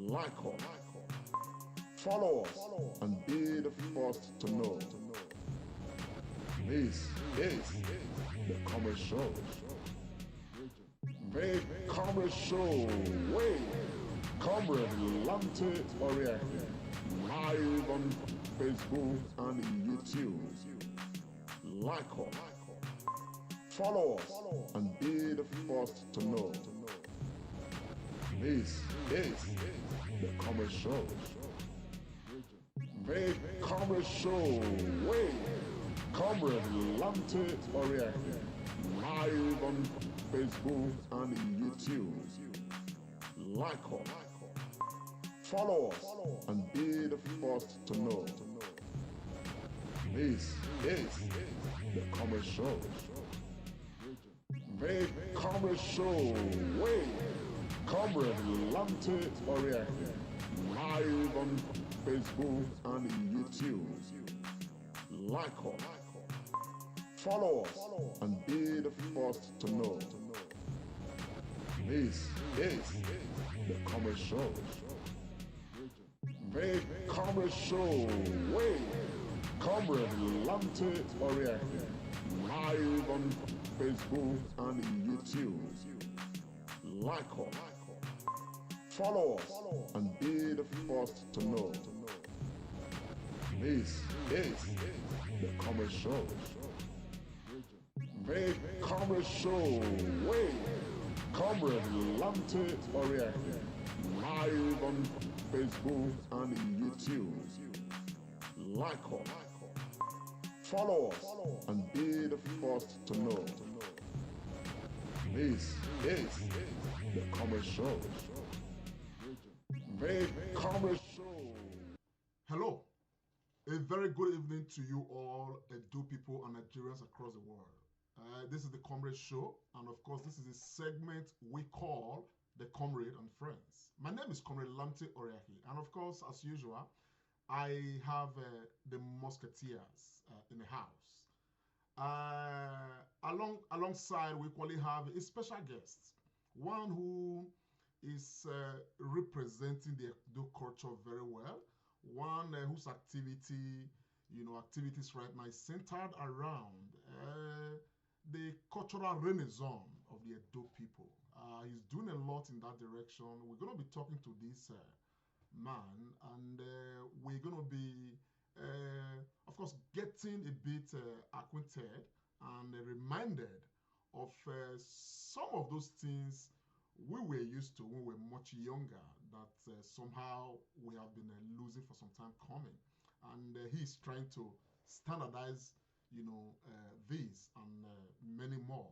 like us, follow us, and be the first to know. This is the Comrade Show. The Comrade Show with Comrade Lante Oriaki, live on Facebook and YouTube. Like us, follow us, and be the first to know. This is the Comrade Show. The Comrade Show with Comrade Lante Oriaki, live on Facebook and YouTube. Like us, follow us, and be the first to know. This is the Comrade Show. The Comrade Show with Comrade Lante Oriaki, live on Facebook and YouTube. Like us, follow us, and be the first to know. This is the Comrade Show. The Comrade Show with Comrade Lante Oriaki, live on Facebook and YouTube. Like us, follow us, and be the first to know. This is the Comrade Show. The Comrade Show with Comrade Lante Oriaki, live on Facebook and YouTube. Like us, follow us, and be the first to know. This is the Comrade Show. The Comrade Show. Hello, a very good evening to you all, Edo people and Nigerians across the world. This is the Comrade Show, and of course, this is a segment we call the Comrade and Friends. My name is Comrade Lante Oriaki, and of course, as usual, I have the Musketeers in the house. Alongside, we equally have a special guest, one who is representing the Edo culture very well, one whose activities right now is centered around the cultural renaissance of the Edo people. He's doing a lot in that direction. We're going to be talking to this man, and we're going to be, of course, getting a bit acquainted and reminded of some of those things we were used to when we were much younger that somehow we have been losing for some time coming. And he's trying to standardize, these and many more.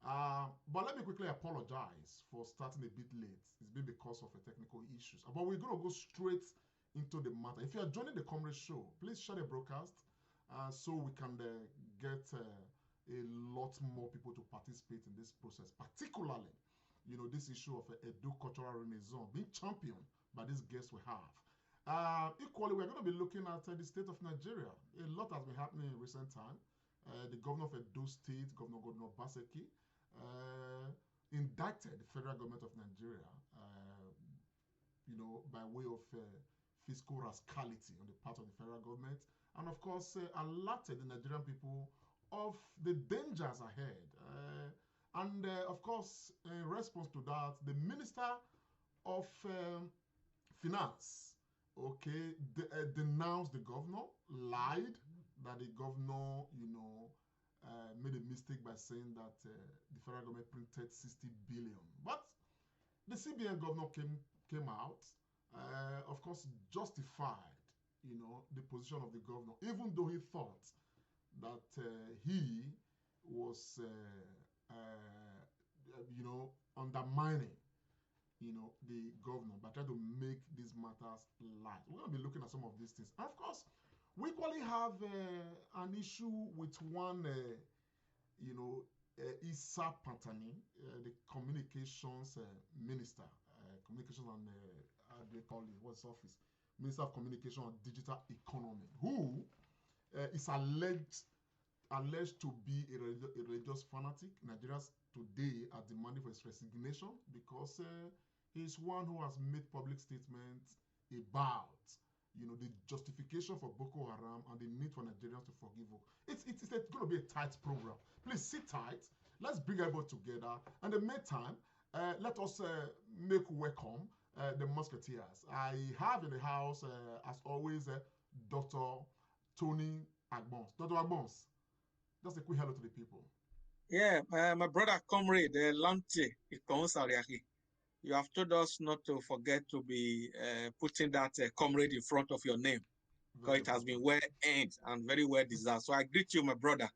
But let me quickly apologize for starting a bit late. It's been because of technical issues. But we're going to go straight into the matter. If you are joining the Comrade Show, please share the broadcast so we can get a lot more people to participate in this process, particularly this issue of Edo cultural renaissance being championed by this guest we have. Equally, we're going to be looking at the state of Nigeria. A lot has been happening in recent time. The governor of Edo State, Governor Baseki, indicted the federal government of Nigeria, by way of fiscal rascality on the part of the federal government, and of course alerted the Nigerian people of the dangers ahead. And of course, in response to that, the Minister of Finance, denounced the governor, lied that the governor, made a mistake by saying that the federal government printed 60 billion. But the CBN governor came out, of course, justified, the position of the governor, even though he thought that he was, undermining, the governor by trying to make these matters light. We're going to be looking at some of these things. And of course, we equally have an issue with one, Issa Pantani, the communications minister, communications and, how do they call it, what's office? Minister of Communication and Digital Economy, who is alleged to be a religious fanatic. Nigerians today are demanding for his resignation because He's one who has made public statements about, the justification for Boko Haram and the need for Nigerians to forgive. It's going to be a tight program. Please sit tight. Let's bring everybody together. And in the meantime, let us make welcome the Musketeers. I have in the house, as always, Dr. Tony Agbons. Dr. Agbons, just a quick hello to the people. Yeah, my brother, Comrade Lamte Ikonsariaki. You have told us not to forget to be putting that comrade in front of your name, because it has been well earned and very well deserved. So I greet you, my brother.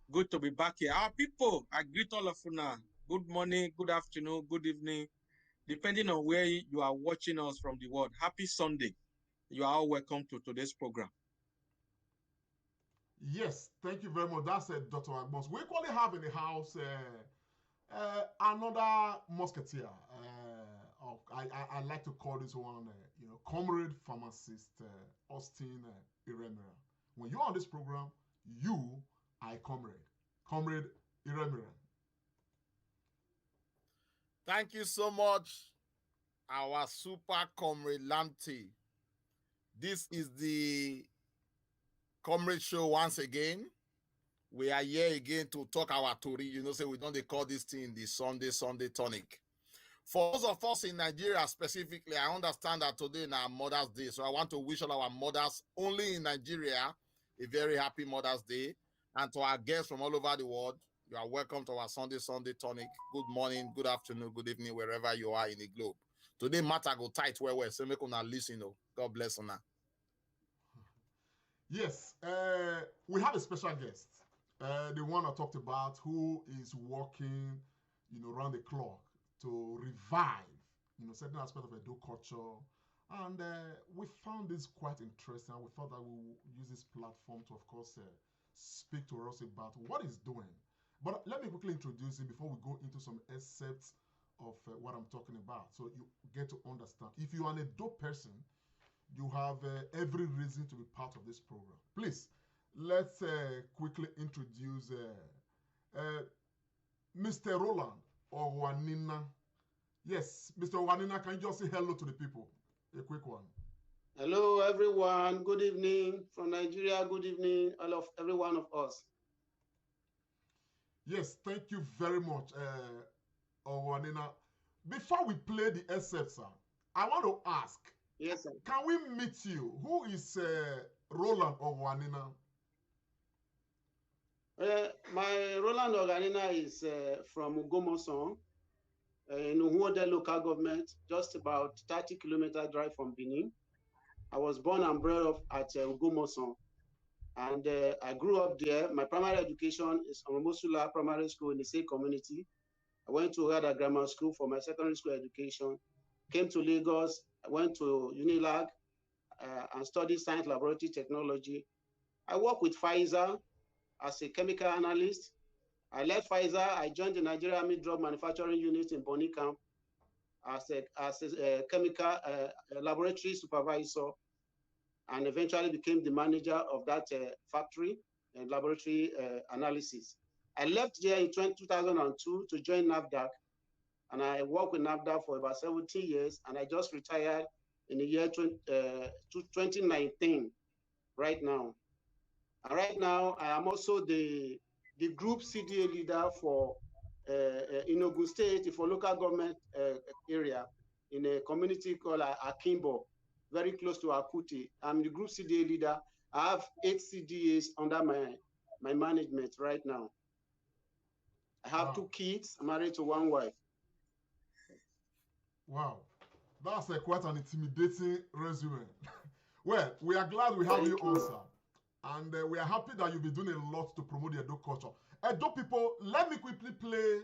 Good to be back here. Our people, I greet all of you now. Good morning, good afternoon, good evening, depending on where you are watching us from the world. Happy Sunday. You are all welcome to today's program. Yes, thank you very much. That's Dr. Agbons. We equally have in the house another musketeer. I like to call this one, comrade pharmacist Austin Iremira. When you're on this program, you are a comrade Iremira. Thank you so much, our super comrade Lamte. This is the Comrade Show once again. We are here again to talk our Tori. Say we don't call this thing the Sunday tonic. For those of us in Nigeria specifically, I understand that today is our Mother's Day. So I want to wish all our mothers only in Nigeria a very happy Mother's Day. And to our guests from all over the world, you are welcome to our Sunday tonic. Good morning, good afternoon, good evening, wherever you are in the globe. Today matter go tight well. So make una listen. God bless una. Yes, we have a special guest. The one I talked about, who is working, around the clock to revive, certain aspect of Edo culture. And we found this quite interesting. We thought that we would use this platform to, of course, speak to us about what he's doing. But let me quickly introduce him before we go into some excerpts of what I'm talking about, so you get to understand. If you are an Edo person, you have every reason to be part of this program. Please, let's quickly introduce Mr. Roland Owanina. Yes, Mr. Owanina, can you just say hello to the people? A quick one. Hello, everyone. Good evening from Nigeria. Good evening, every one of us. Yes, thank you very much, Owanina. Before we play the excerpt, sir, I want to ask, yes, sir. Can we meet you? Who is Roland Owanina? My Roland Owanina is from Ugomoson, in Uhuode local government, just about 30-kilometer drive from Benin. I was born and brought up at Ugomoson, and I grew up there. My primary education is on Mosula Primary School in the same community. I went to Uhuada Grammar School for my secondary school education. Came to Lagos. I went to Unilag and studied science laboratory technology. I work with Pfizer as a chemical analyst. I left Pfizer. I joined the Nigeria Army Drug Manufacturing Unit in Bonny Camp as a chemical laboratory supervisor, and eventually became the manager of that factory and laboratory analysis. I left there in 2002 to join NAFDAC, and I worked with NAFDAC for about 17 years, and I just retired in the year 2019 right now. And right now, I am also the group CDA leader for in Ogun State, for local government area, in a community called Akimbo, very close to Akuti. I'm the group CDA leader. I have 8 CDAs under my management right now. I have 2 kids. I'm married to 1 wife. Wow, that's quite an intimidating resume. Well, we are glad we have you on, sir. And we are happy that you'll be doing a lot to promote the Edo culture. Edo people, let me quickly play,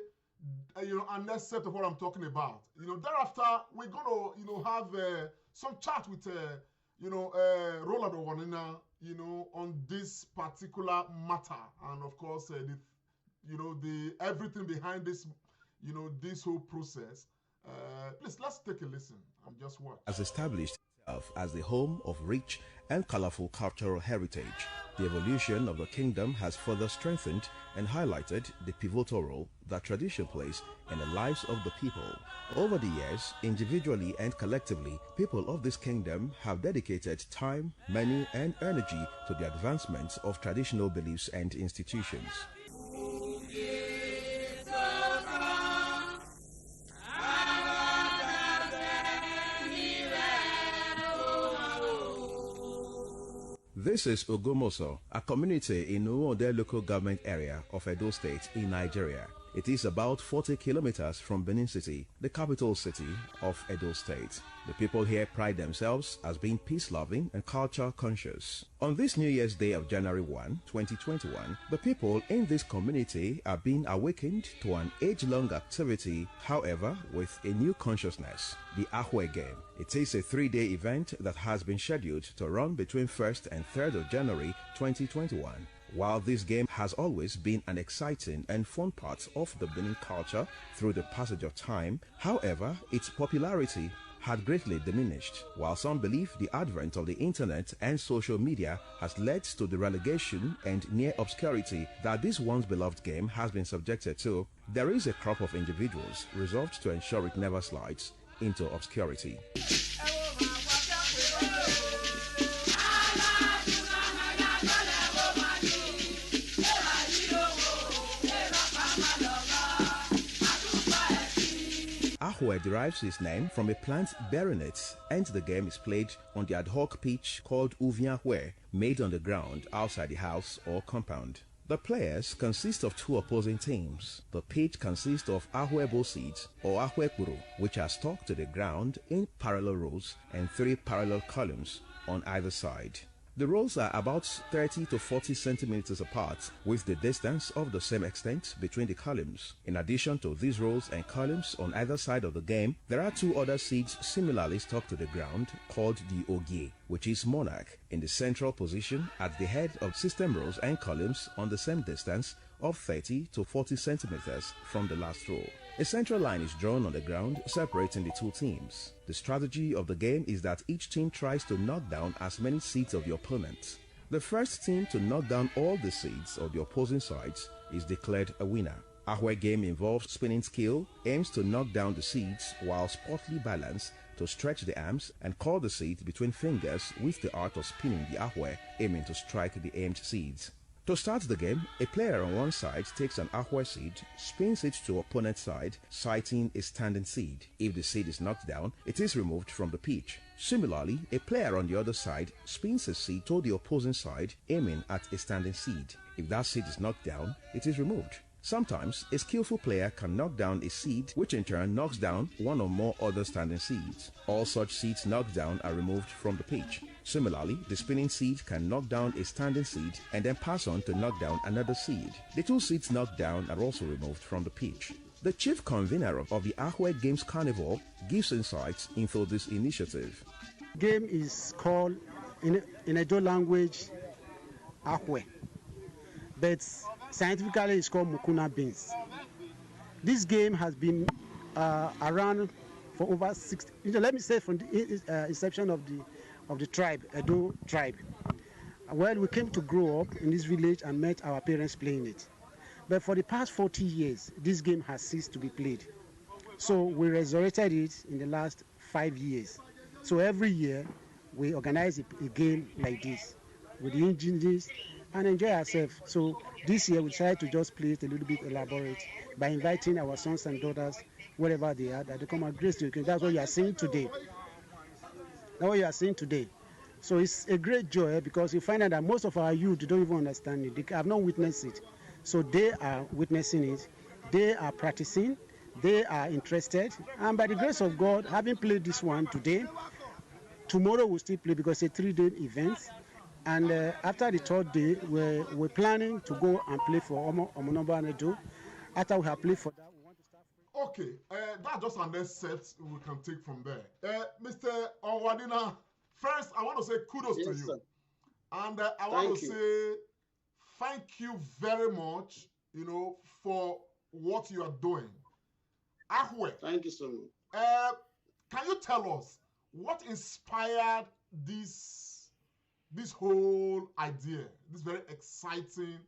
an excerpt of what I'm talking about. Thereafter, we're going to, have some chat with, Roland Owanina, on this particular matter. And of course, the everything behind this, this whole process. Please, let's take a listen and just watch. As established as the home of rich and colorful cultural heritage. The evolution of the kingdom has further strengthened and highlighted the pivotal role that tradition plays in the lives of the people. Over the years, individually and collectively, people of this kingdom have dedicated time, money, and energy to the advancement of traditional beliefs and institutions. This is Ogomoso, a community in Uwode local government area of Edo State in Nigeria. It is about 40 kilometers from Benin City, the capital city of Edo State. The people here pride themselves as being peace-loving and culture-conscious. On this New Year's Day of January 1, 2021, the people in this community are being awakened to an age-long activity, however, with a new consciousness, the Ahwe game. It is a 3-day event that has been scheduled to run between 1st and 3rd of January 2021. While this game has always been an exciting and fun part of the Benin culture through the passage of time, however, its popularity had greatly diminished, while some believe the advent of the internet and social media has led to the relegation and near obscurity that this once beloved game has been subjected to. There is a crop of individuals resolved to ensure it never slides into obscurity. Ahwe derives its name from a plant bearing it, and the game is played on the ad hoc pitch called Uvianhwe, made on the ground outside the house or compound. The players consist of two opposing teams. The pitch consists of Ahwebo seeds or Ahwekuru, which are stuck to the ground in parallel rows and 3 parallel columns on either side. The rows are about 30 to 40 centimeters apart, with the distance of the same extent between the columns. In addition to these rows and columns on either side of the game, there are 2 other seeds similarly stuck to the ground called the Ogie, which is monarch, in the central position at the head of system rows and columns on the same distance of 30 to 40 centimeters from the last row. A central line is drawn on the ground separating the 2 teams. The strategy of the game is that each team tries to knock down as many seeds of the opponent. The first team to knock down all the seeds of the opposing sides is declared a winner. Ahwe game involves spinning skill, aims to knock down the seeds while sportly balance to stretch the arms and call the seed between fingers with the art of spinning the Ahwe, aiming to strike the aimed seeds. To start the game, a player on one side takes an Ahwe seed, spins it to opponent's side, sighting a standing seed. If the seed is knocked down, it is removed from the pitch. Similarly, a player on the other side spins a seed to the opposing side, aiming at a standing seed. If that seed is knocked down, it is removed. Sometimes, a skillful player can knock down a seed, which in turn knocks down one or more other standing seeds. All such seeds knocked down are removed from the pitch. Similarly, the spinning seed can knock down a standing seed and then pass on to knock down another seed. The 2 seeds knocked down are also removed from the pitch. The chief convener of the Ahwe Games Carnival gives insights into this initiative. Game is called, in Edo language, Ahwe, but scientifically it's called Mukuna beans. This game has been around for over 60, let me say from the inception of the tribe, Edo tribe. Well, we came to grow up in this village and met our parents playing it. But for the past 40 years, this game has ceased to be played. So we resurrected it in the last 5 years. So every year, we organize a game like this with the engineers and enjoy ourselves. So this year, we decided to just play it a little bit elaborate by inviting our sons and daughters, wherever they are, that they come and grace the occasion. That's what you are seeing today. That's what you are seeing today. So it's a great joy because you find out that most of our youth don't even understand it. They have not witnessed it. So they are witnessing it. They are practicing. They are interested. And by the grace of God, having played this one today, tomorrow we'll still play because it's a 3-day event. And after the 3rd day, we're planning to go and play for Omonoba Nedo. After we have played for that, we want to start. Okay, that's just an excerpt we can take from there. Mr. Onwadina, first I want to say kudos to you. Sir. And I want to say thank you very much, for what you are doing. Ahwe. Thank you so much. Can you tell us what inspired this whole idea, this very exciting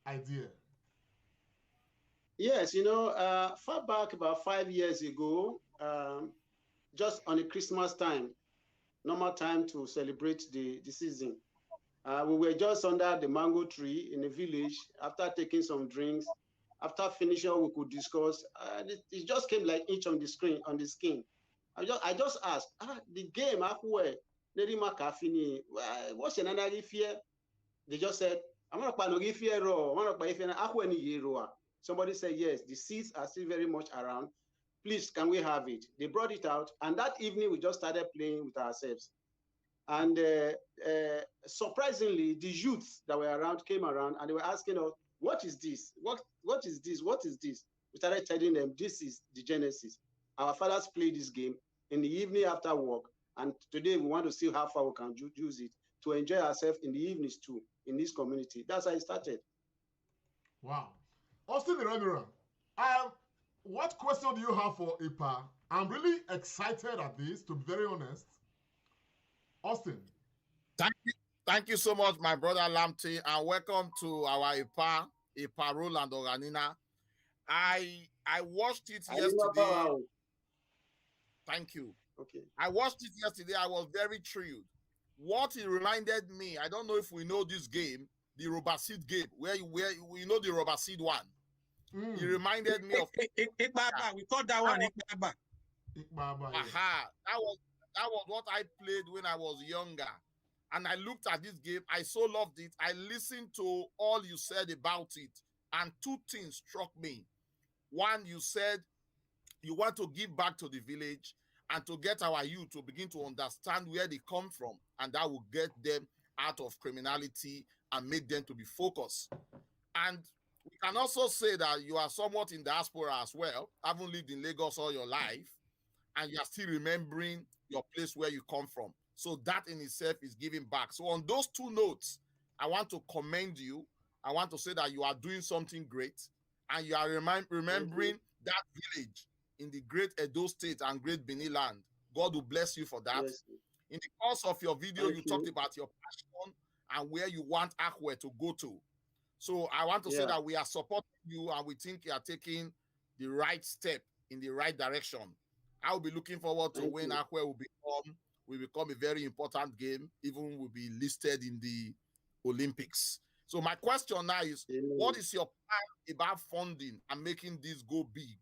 idea? Yes, far back about 5 years ago, just on a Christmas time, normal time to celebrate the season. We were just under the mango tree in the village after taking some drinks. After finishing what we could discuss, it just came like itch on the screen, on the skin. I just asked, the game, what's another fear? They just said, I'm not going to fear raw. I'm not going to fear. Somebody said, yes, the seeds are still very much around. Please, can we have it? They brought it out, and that evening we just started playing with ourselves. And surprisingly, the youths that were around came around and they were asking us, what is this? What is this? What is this? We started telling them, this is the genesis. Our fathers played this game in the evening after work, and today we want to see how far we can use it to enjoy ourselves in the evenings too, in this community. That's how it started. Wow. Austin Iremira, what question do you have for IPA? I'm really excited at this, to be very honest. Austin. Thank you so much, my brother Lamte, and welcome to our IPA Roland Oganina. I watched it yesterday. Thank you. Okay. I watched it yesterday. I was very thrilled. What it reminded me, I don't know if we know this game, the rubber seed game, where we know the rubber seed one. It reminded me of Ikbaba. We call that one Ikbaba. Ikbaba. Aha. That was what I played when I was younger. And I looked at this game. I so loved it. I listened to all you said about it. And two things struck me. One, you said you want to give back to the village and to get our youth to begin to understand where they come from. And that will get them out of criminality and make them to be focused. And we can also say that you are somewhat in diaspora as well, haven't lived in Lagos all your life, and you are still remembering your place where you come from. So that in itself is giving back. So on those two notes, I want to commend you. I want to say that you are doing something great, and you are remembering that village in the great Edo State and great Benin land. God will bless you for that. Yes. In the course of your video, you talked about your passion and where you want Akwe to go to. So I want to say that we are supporting you and we think you are taking the right step in the right direction. I will be looking forward to when Akwe will become a very important game, even will be listed in the Olympics. So my question now is, what is your plan about funding and making this go big?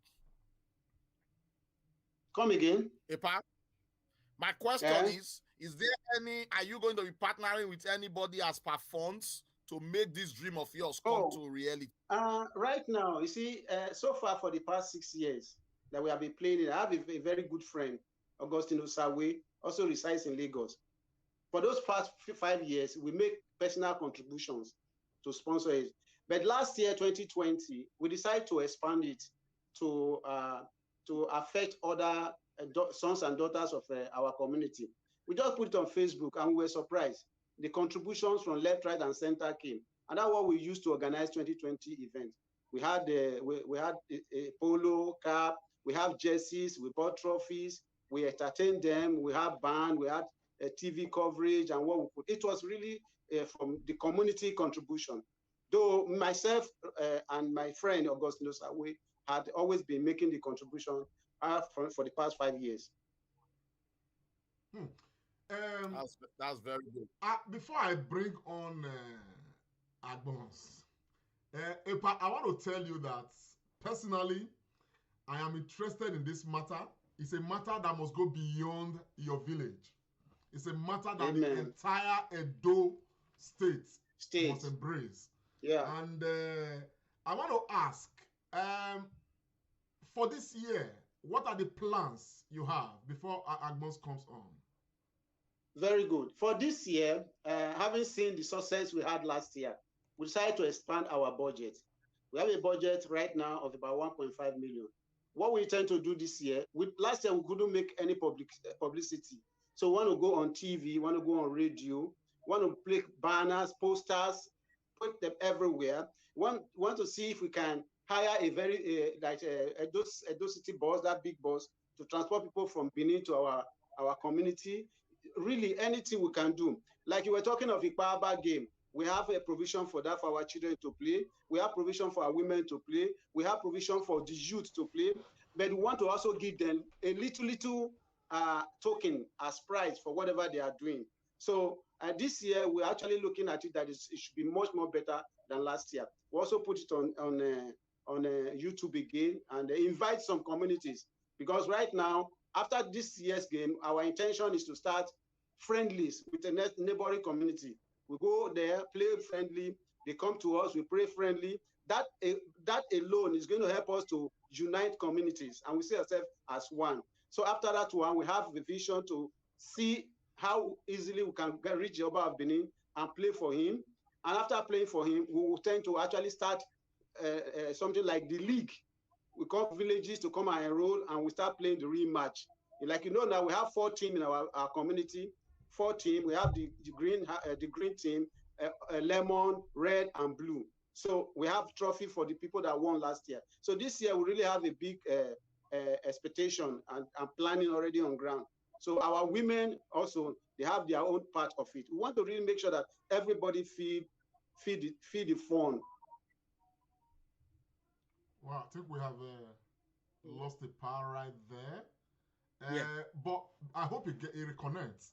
Come again. Epa? My question is there are you going to be partnering with anybody as per funds to make this dream of yours come to reality? Right now, you see, so far for the past 6 years that we have been playing it, I have a very good friend, Augustine Osawe, also resides in Lagos. For those past 5 years, we make personal contributions to sponsor it. But last year, 2020, we decided to expand it to affect other sons and daughters of our community. We just put it on Facebook and we were surprised. The contributions from left, right, and center came. And that's what we used to organize 2020 event. We had a polo cap, we have jerseys, we bought trophies, we entertained them, we have band, we had TV coverage, and what we put. It was really from the community contribution. Though myself and my friend Augustine Osawe had always been making the contribution for the past 5 years. That's very good. Before I bring on Agbons, Epa, I want to tell you that personally, I am interested in this matter. It's a matter that must go beyond your village. It's a matter that the entire Edo state must embrace. Yeah. And I want to ask, for this year, what are the plans you have before Agbons comes on? Very good. For this year, having seen the success we had last year, we decided to expand our budget. We have a budget right now of about 1.5 million. What we intend to do this year, last year we couldn't make any publicity. So we want to go on TV, want to go on radio, want to place banners, posters, put them everywhere. Want to see if we can hire a very Edo City bus, that big bus, to transport people from Benin to our our community. Really, anything we can do. Like you were talking of Ikpaba game, we have a provision for that for our children to play. We have provision for our women to play. We have provision for the youth to play. But we want to also give them a little token as prize for whatever they are doing. So this year, we're actually looking at it that it should be much more better than last year. We also put it on YouTube again and invite some communities, because right now, after this year's game, our intention is to start friendlies with the neighboring community. We go there, play friendly, they come to us, we pray friendly. That alone is going to help us to unite communities, and we see ourselves as one. So after that one, we have the vision to see how easily we can reach the Oba of Benin and play for him. And after playing for him, we will tend to actually start something like the league. We call villages to come and enroll, and we start playing the real match. Like now we have 4 teams in our community. 4 teams. We have the green team, lemon, red, and blue. So we have trophy for the people that won last year. So this year we really have a big expectation and planning already on ground. So our women also, they have their own part of it. We want to really make sure that everybody feed the fun. Well, I think we have lost the power right there. Yeah. But I hope it reconnects.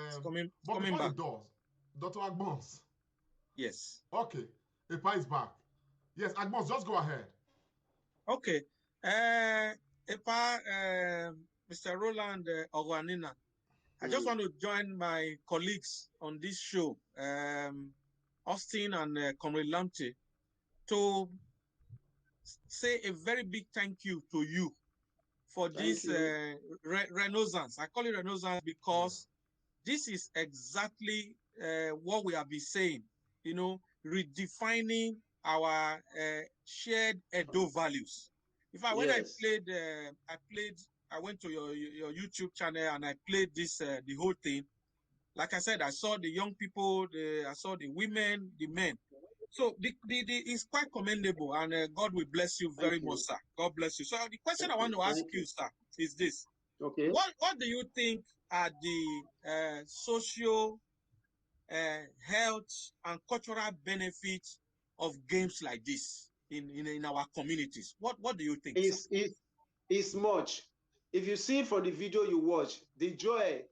It's coming before back. it does, Dr. Agbons. Yes. Okay, Epa is back. Yes, Agbons, just go ahead. Okay. Epa, Mr. Roland Ogwanina, I just want to join my colleagues on this show, Austin and Comrade Lamte, to say a very big thank you to you for this renaissance. I call it renaissance because this is exactly what we have been saying, redefining our shared Edo values. In fact, when I went to your YouTube channel and I played this, the whole thing. Like I said, I saw the young people, I saw the women, the men. So it's quite commendable, and God will bless you very much, sir. God bless you. So the question I want to ask you, sir, is this. Okay. What do you think are the social, health, and cultural benefits of games like this in our communities? What do you think, sir? It's much. If you see from the video you watch, the joy,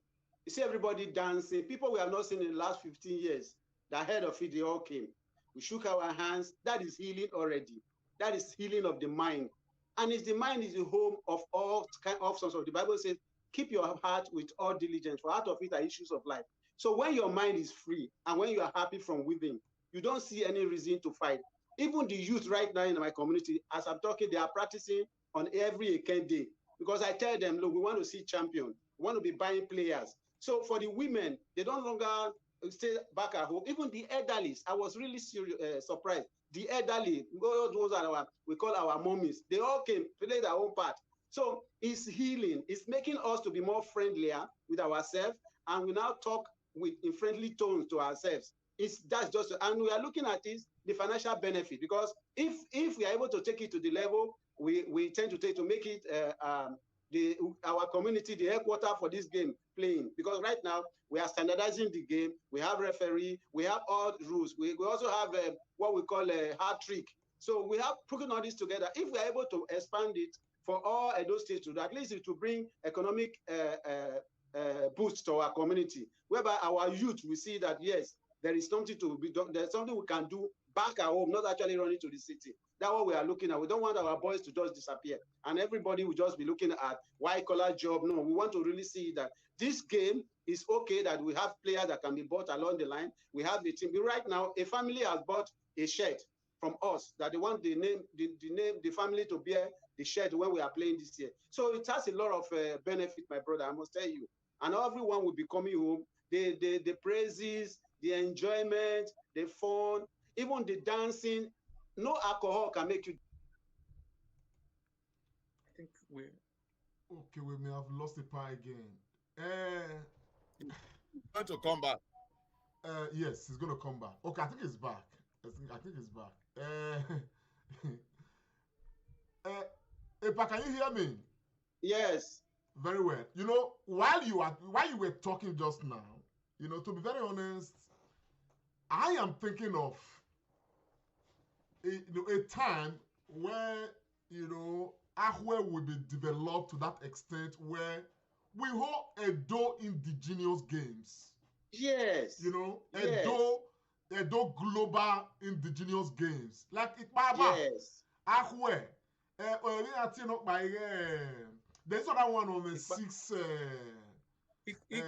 you see everybody dancing, people we have not seen in the last 15 years, the head of it, they all came. We shook our hands. That is healing already. That is healing of the mind. And the mind is the home of all kinds of sorts of. The Bible says, keep your heart with all diligence, for out of it are issues of life. So when your mind is free and when you are happy from within, you don't see any reason to fight. Even the youth right now in my community, as I'm talking, they are practicing on every weekend day. Because I tell them, look, we want to see champion. We want to be buying players. So for the women, they don't longer stay back at home. Even the elderly, I was really surprised. The elderly, those are we call our mommies, they all came, play their own part. So it's healing. It's making us to be more friendlier with ourselves, and we now talk in friendly tones to ourselves. That's just, and we are looking at this, the financial benefit, because if we are able to take it to the level we tend to take to make it our community the headquarter for this game playing, because right now we are standardizing the game. We have referee, we have all the rules. We also have what we call a hard trick. So we have putting all this together. If we are able to expand it for all Edo states, to at least it will bring economic boost to our community, whereby our youth will see that yes, there is something to be done. There's something we can do back at home, not actually running to the city. That's what we are looking at. We don't want our boys to just disappear and everybody will just be looking at white-collar job. No, we want to really see that this game is okay, that we have players that can be bought along the line. We have the team. Right now, a family has bought a shirt from us that they want the family to bear the shirt when we are playing this year. So it has a lot of benefit, my brother, I must tell you. And everyone will be coming home. The praises, the enjoyment, the fun, even the dancing. No alcohol can make you. I think we're okay. We may have lost the power again. Going to come back. Yes, he's going to come back. Okay, I think he's back. I think he's back. Epa, can you hear me? Yes. Very well. You know, while you were talking just now, you know, to be very honest, I am thinking of a time where, you know, Ahwe will be developed to that extent where we hold Edo indigenous games. Yes. You know, Yes. Edo global indigenous games. Like Ikpaba, Yes. Ahwe, there's other one on the 6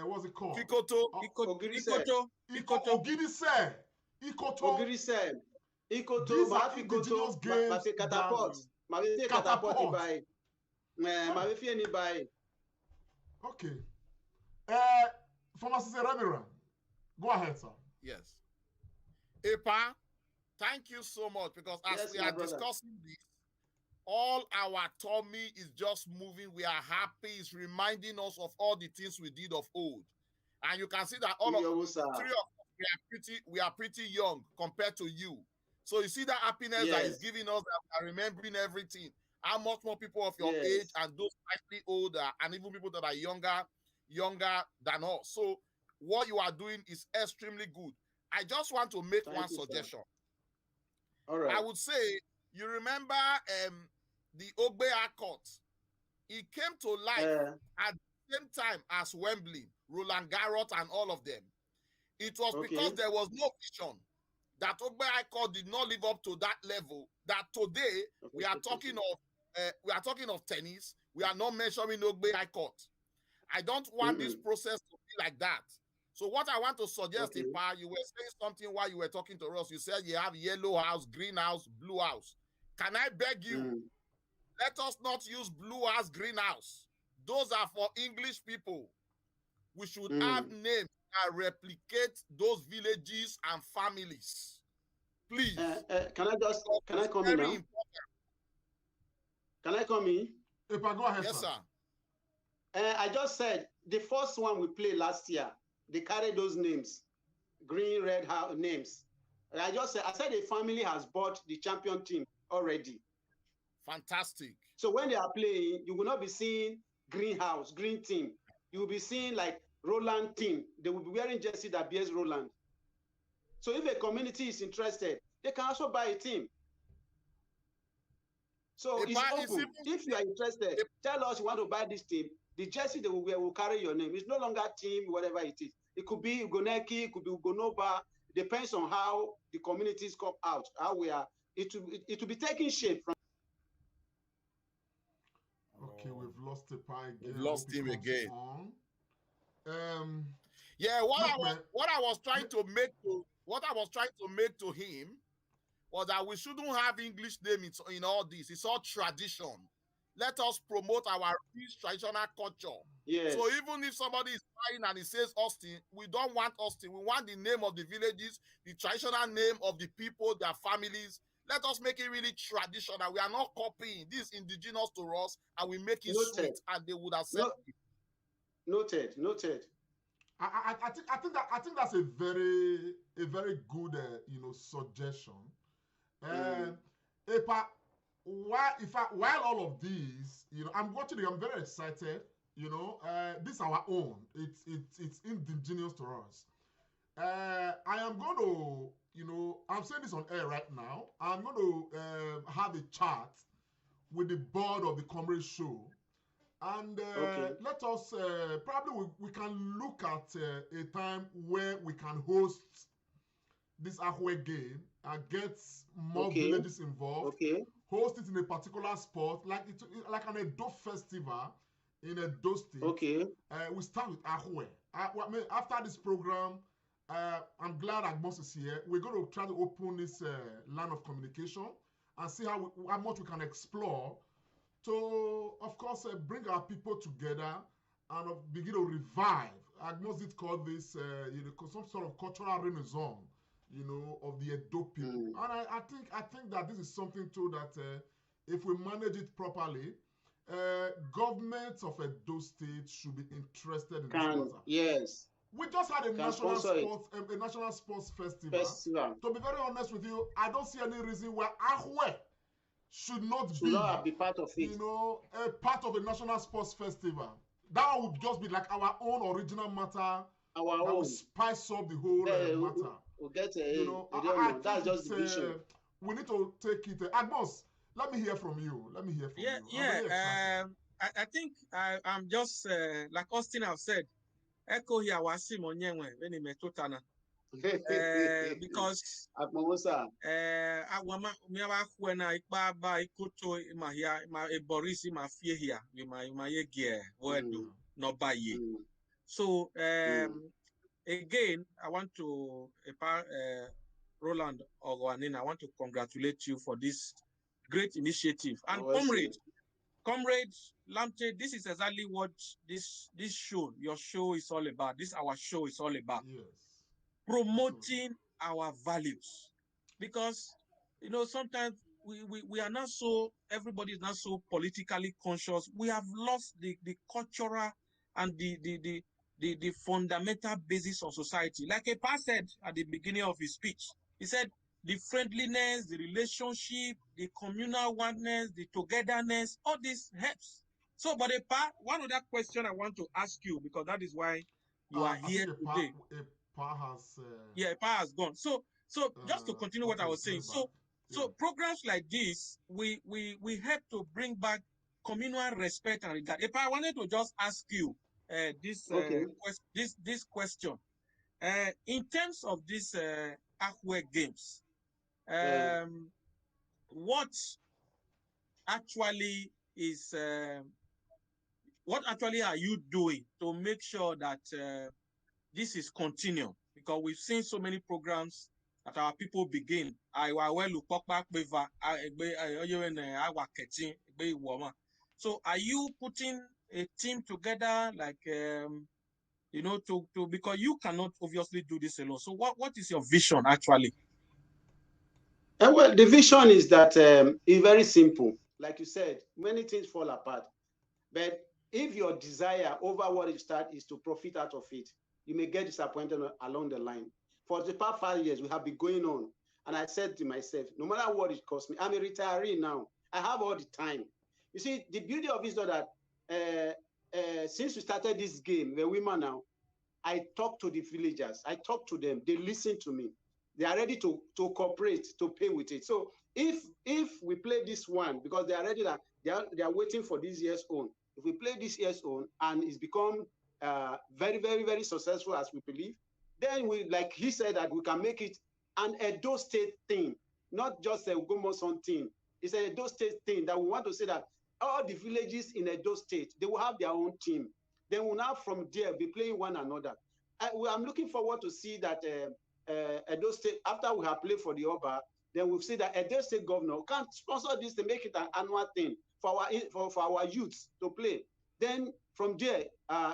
what's it called? Kikoto. Ogirise. Ogirise. Ikoto. Ogirise. Ikoto. These are Mafi indigenous Koto. games Mafi catapult. Mafi catapult ibai. Mafi any ibai. Okay. Pharmacist Remiran, go ahead, sir. Yes. Epa, thank you so much, because as Yes, we my are brother. discussing this, all our tummy is just moving. We are happy. It's reminding us of all the things we did of old. And you can see that all of Yo, the sir. three of us, we are pretty young compared to you. So you see that happiness that is Yes. giving us, that we are remembering everything. How much more people of your Yes. age and those slightly older, and even people that are younger than us. So what you are doing is extremely good. I just want to make Thank one you, sir. suggestion. All right. I would say, you remember the Ogbea Court? It came to life at the same time as Wembley, Roland Garros, and all of them. It was because there was no vision that Ogbea Court did not live up to that level. That today we are talking of tennis. We are not mentioning Ogbea Court. I don't want this process to be like that. So what I want to suggest, Ipa, you were saying something while you were talking to us. You said you have yellow house, green house, blue house. Can I beg you, let us not use blue house, green house. Those are for English people. We should have names that replicate those villages and families. Please. Can I come in now? Important. Can I come in? Epa, go ahead, yes, sir. I just said the first one we played last year, they carried those names, green, red names. I said a family has bought the champion team already. Fantastic. So when they are playing, you will not be seeing green house, green team. You will be seeing like Roland team. They will be wearing jersey that bears Roland. So if a community is interested, they can also buy a team. So it's open. If you are interested, tell us you want to buy this team. The jersey they will wear will carry your name. It's no longer team, whatever it is. It could be Ugoneki, it could be Ugonoba. Depends on how the communities come out, how we are. It will be taking shape from. Okay, we've lost the pie again. We've lost him again. Yeah, what I was trying to make to him was that we shouldn't have English names in all this. It's all tradition. Let us promote our rich traditional culture. Yes. So even if somebody is buying and it says Austin, we don't want Austin. We want the name of the villages, the traditional name of the people, their families. Let us make it really traditional. We are not copying. This indigenous to us, and we make it sweet, and they would accept it. Noted. I think that's a very good suggestion. Epa, while all of these, I'm watching it, I'm very excited. This is our own. It's indigenous to us. I am going to, I'm saying this on air right now. I'm going to have a chat with the board of the COMRADE show. And let us, probably we can look at a time where we can host this Ahwe game and get more villages involved. Host it in a particular spot, like an Edo festival in Edo State. We start with Ahwe. After this program, I'm glad Agmos is here. We're going to try to open this line of communication and see how much we can explore to, of course, bring our people together and begin to revive. Agmos did call this, some sort of cultural renaissance, of the Edo people. And I think that this is something too that if we manage it properly, governments of Edo State should be interested in this matter. Yes. We just had a national sports festival. To be very honest with you, I don't see any reason why Ahwe should not be part of it. A part of a national sports festival. that would just be like our own original matter. Our that own. will spice up the whole matter. We'll get I think that's just the vision. we need to take it. Agnos, let me hear from you. Let me hear from you. I'm really excited. I think I'm just like Austin have said. Echo here Wasim Onyenwe when he met Totana. Because when I baba ikuto ma Boris ma fear here, my gear word no buy ye. So again, I want to Roland Ogwanina, I want to congratulate you for this great initiative. And Comrade Lamte, this is exactly what this show, your show is all about. This our show is all about. Yes. Promoting our values. Because sometimes we are not so, everybody is not so politically conscious. We have lost the cultural and the fundamental basis of society. Like Epa said at the beginning of his speech, he said the friendliness, the relationship, the communal oneness, the togetherness, all this helps. So, but Epa, one other question I want to ask you, because that is why you are here today. Epa has gone. So just to continue what I was saying. So programs like this, we help to bring back communal respect and regard. Epa, I wanted to just ask you this question. In terms of this Ahwe games, what actually is what actually are you doing to make sure that this is continued? Because we've seen so many programs that our people begin. So are you putting a team together, like to because you cannot obviously do this alone. So what is your vision actually? Well, the vision is that it's very simple. Like you said, many things fall apart. But if your desire over what you start is to profit out of it, you may get disappointed along the line. For the past 5 years, we have been going on. And I said to myself, no matter what it costs me, I'm a retiree now. I have all the time. You see, the beauty of it is that since we started this game, the women now, I talk to the villagers. I talk to them. They listen to me. They are ready to cooperate, to pay with it. So if we play this one, because they are ready, that they are waiting for this year's own. If we play this year's own and it's become very, very, very successful as we believe, then we, like he said, that we can make it an Edo State thing, not just a Ugomoson thing. It's an Edo State thing that we want to say that all the villages in Edo State, they will have their own team. Then we'll now from there be playing one another. I'm looking forward to see that Edo State, after we have played for the Oba, then we'll see that Edo State governor can sponsor this to make it an annual thing for our youths to play. Then from there,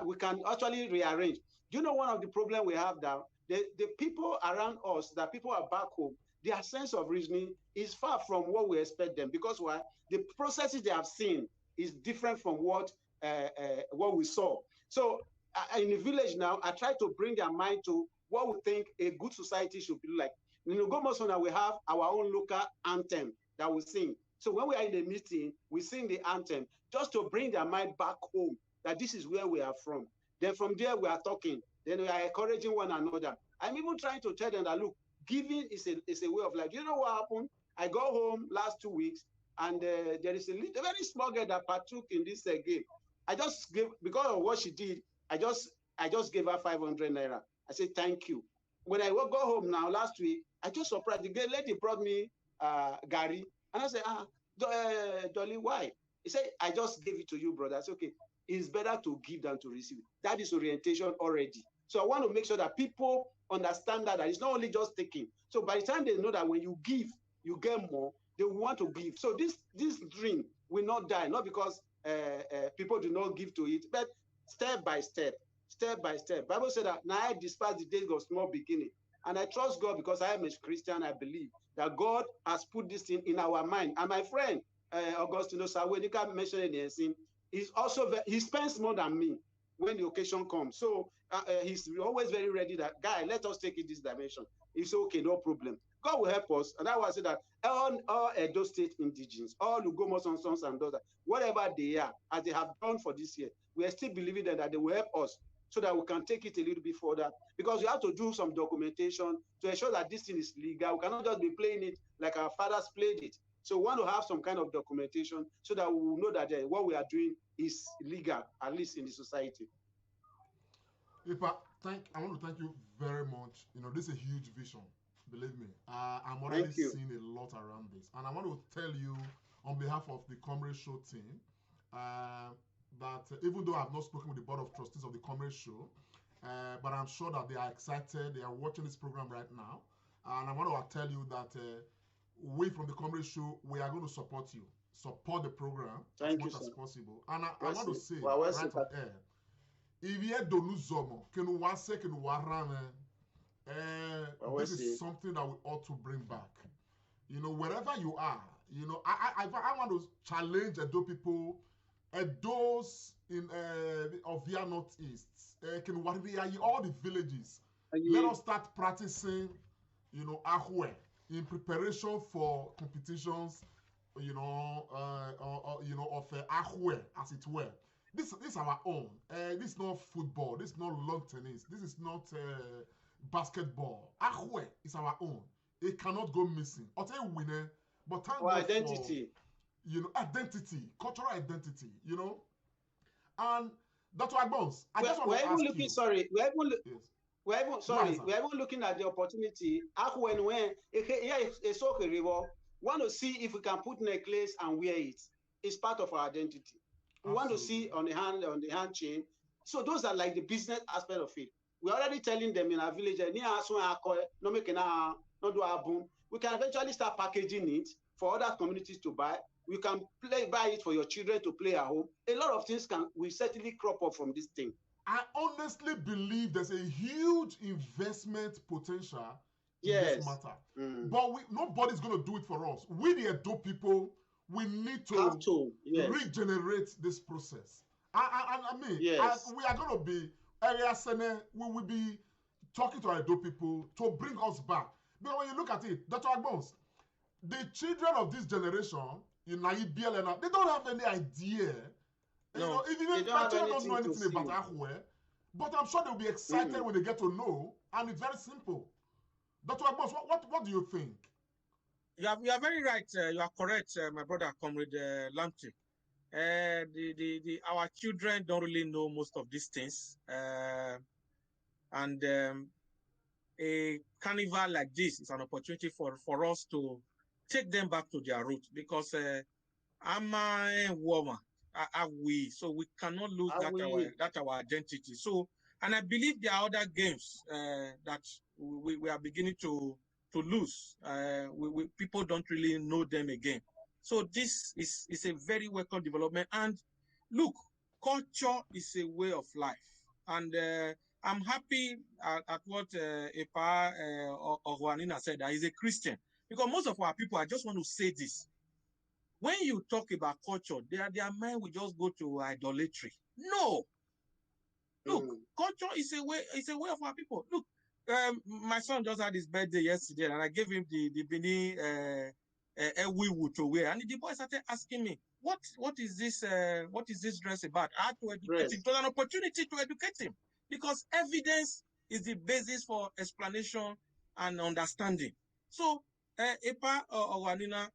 we can actually rearrange. Do you know one of the problems we have now? The people around us, the people are back home, their sense of reasoning is far from what we expect them, because why? The processes they have seen is different from what we saw. So in the village now, I try to bring their mind to what we think a good society should be like. In Ogomosona, we have our own local anthem that we sing. So when we are in the meeting, we sing the anthem just to bring their mind back home, that this is where we are from. Then from there, we are talking. Then we are encouraging one another. I'm even trying to tell them that, look, giving is a way of life. You know what happened? I got home last 2 weeks, and there is a very small girl that partook in this game. I just gave, because of what she did, I just gave her 500 naira. I said, thank you. When I go home now, last week, I just surprised. The lady brought me Gary. And I said, Dolly, why? He said, I just gave it to you, brother. I said, okay, it's better to give than to receive. That is orientation already. So I want to make sure that people understand that it's not only just taking. So by the time they know that when you give, you get more, they want to give. So this dream will not die, not because people do not give to it, but step by step. Bible said that now I despise the days of small beginning. And I trust God because I am a Christian. I believe that God has put this thing in our mind. And my friend, Augustino Sawenika mentioned in the scene, he spends more than me when the occasion comes. So he's always very ready that, guy, let us take it this dimension. It's okay, no problem. God will help us. And I will say that all Edo State indigenes, all Lugomos sons and daughters, whatever they are, as they have done for this year, we are still believing that they will help us so that we can take it a little bit further, because we have to do some documentation to ensure that this thing is legal. We cannot just be playing it like our fathers played it. So we want to have some kind of documentation so that we will know that what we are doing is legal, at least in the society. Ipa, I want to thank you very much. You know, this is a huge vision. Believe me, I'm already seeing a lot around this, and I want to tell you on behalf of the Comrade Show team that even though I've not spoken with the board of trustees of the Comrade Show, but I'm sure that they are excited. They are watching this program right now, and I want to tell you that we from the Comrade Show, we are going to support you, support the program as much as possible. And I want to say right from air, if you do nous zomo, que nous wase, que nous warame. This is something that we ought to bring back. You know, wherever you are, you know, I want to challenge Edo people, those in of their northeast, all the villages. Let us start practicing, you know, ahwe in preparation for competitions, you know, of ahwe, as it were. This is our own. This is not football. This is not lawn tennis. This is not basketball. Ahwe is our own. It cannot go missing. I'll tell you, winner, but thank God identity. For, you know, identity, cultural identity, you know. And Dr. Agbons, I just want to ask you. Sorry, we're even looking at the opportunity. Ahwe, when it's okay, want to see if we can put necklace and wear it. It's part of our identity. We want to see on the hand chain. So those are like the business aspect of it. We're already telling them in our village, we can eventually start packaging it for other communities to buy. We can buy it for your children to play at home. A lot of things will certainly crop up from this thing. I honestly believe there's a huge investment potential in this matter. But nobody's going to do it for us. We, the Edo people, we need to regenerate this process. I mean, we are going to be, we will be talking to our Edo people to bring us back. But when you look at it, Dr. Agbons, the children of this generation, in Nigeria, they don't have any idea. No, you know, even children don't know anything about Ahwe, but I'm sure they'll be excited when they get to know, and it's very simple. Dr. Agbons, what do you think? You are very right. You are correct, my brother, Comrade Lamptey. Our children don't really know most of these things, and a carnival like this is an opportunity for us to take them back to their roots, because I'm a woman. So we cannot lose that our identity. So, and I believe there are other games that we are beginning to lose. People don't really know them again. So this is a very welcome development. And look, culture is a way of life. And I'm happy at what Epa or Juanina said, that he's a Christian. Because most of our people, I just want to say this. When you talk about culture, their mind will just go to idolatry. No. Look, culture is a way of our people. Look, my son just had his birthday yesterday, and I gave him the Bini Ewiwu to wear. And the boy started asking me, what is this dress about? I had to educate him. It was an opportunity to educate him, because evidence is the basis for explanation and understanding. So, Epa or Juanina,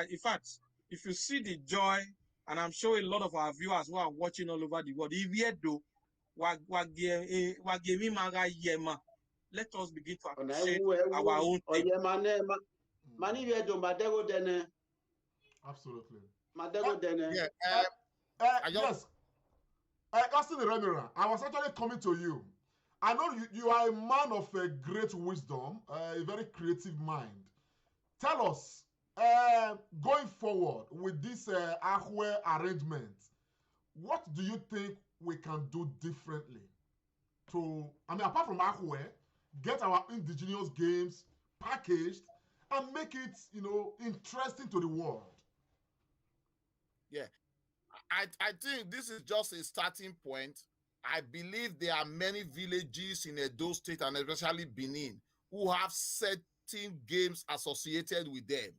in fact, if you see the joy, and I'm sure a lot of our viewers who are watching all over the world, let us begin to appreciate our own thing. Absolutely. Yes. Austin Remira, I was actually coming to you. I know you are a man of great wisdom, a very creative mind. Tell us, going forward with this Ahwe arrangement, what do you think we can do differently to, apart from Ahwe, get our indigenous games packaged and make it, interesting to the world? Yeah, I think this is just a starting point. I believe there are many villages in Edo State and especially Benin who have certain games associated with them.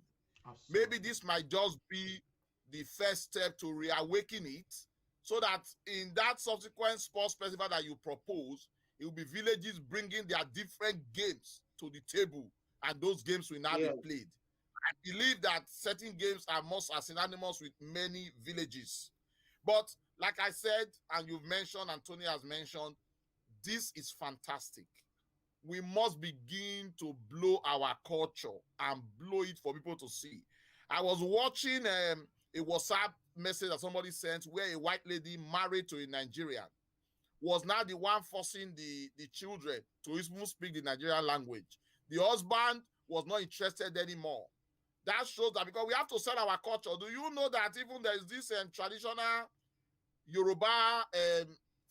Absolutely. Maybe this might just be the first step to reawaken it so that in that subsequent sports festival that you propose, it will be villages bringing their different games to the table, and those games will now be played. I believe that certain games are most synonymous with many villages. But like I said, and you've mentioned, and Tony has mentioned, this is fantastic. We must begin to blow our culture and blow it for people to see. I was watching a WhatsApp message that somebody sent where a white lady married to a Nigerian was now the one forcing the children to even speak the Nigerian language. The husband was not interested anymore. That shows that, because we have to sell our culture. Do you know that even there is this traditional Yoruba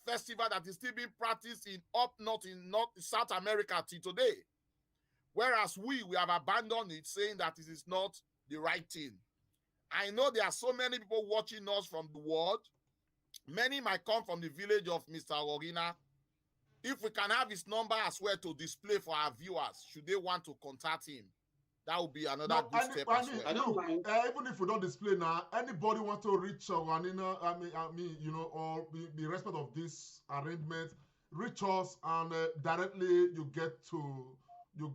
festival that is still being practiced in up north, in South America till today? Whereas we have abandoned it, saying that it is not the right thing. I know there are so many people watching us from the world. Many might come from the village of Mr. Orina. If we can have his number as well to display for our viewers, should they want to contact him, that would be another good step as well. I don't mind. Even if we don't display now, anybody want to reach Wanina, you know, or be respect of this arrangement, reach us, and directly you get to you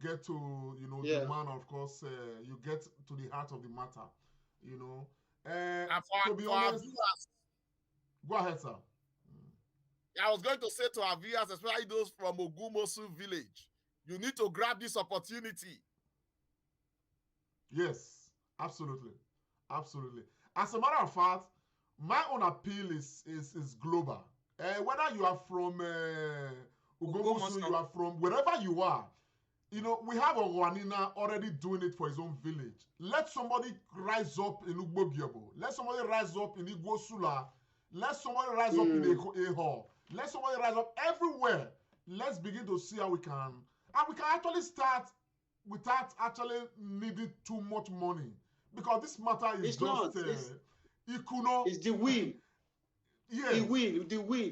know, the man, of course, you get to the heart of the matter, you know. To be honest, go ahead, sir. I was going to say to our viewers, especially those from Ogumosu village, you need to grab this opportunity. Yes, absolutely. Absolutely. As a matter of fact, my own appeal is global. Whether you are from Ogumosu, you are from wherever you are, you know, we have a Wanina already doing it for his own village. Let somebody rise up in Ugbogiabo. Let somebody rise up in Igosula. Let somebody rise up in Eho. Let somebody rise up everywhere. Let's begin to see how we can. And we can actually start without actually needing too much money. Because this matter is it's just... it's the will. Yes. The will.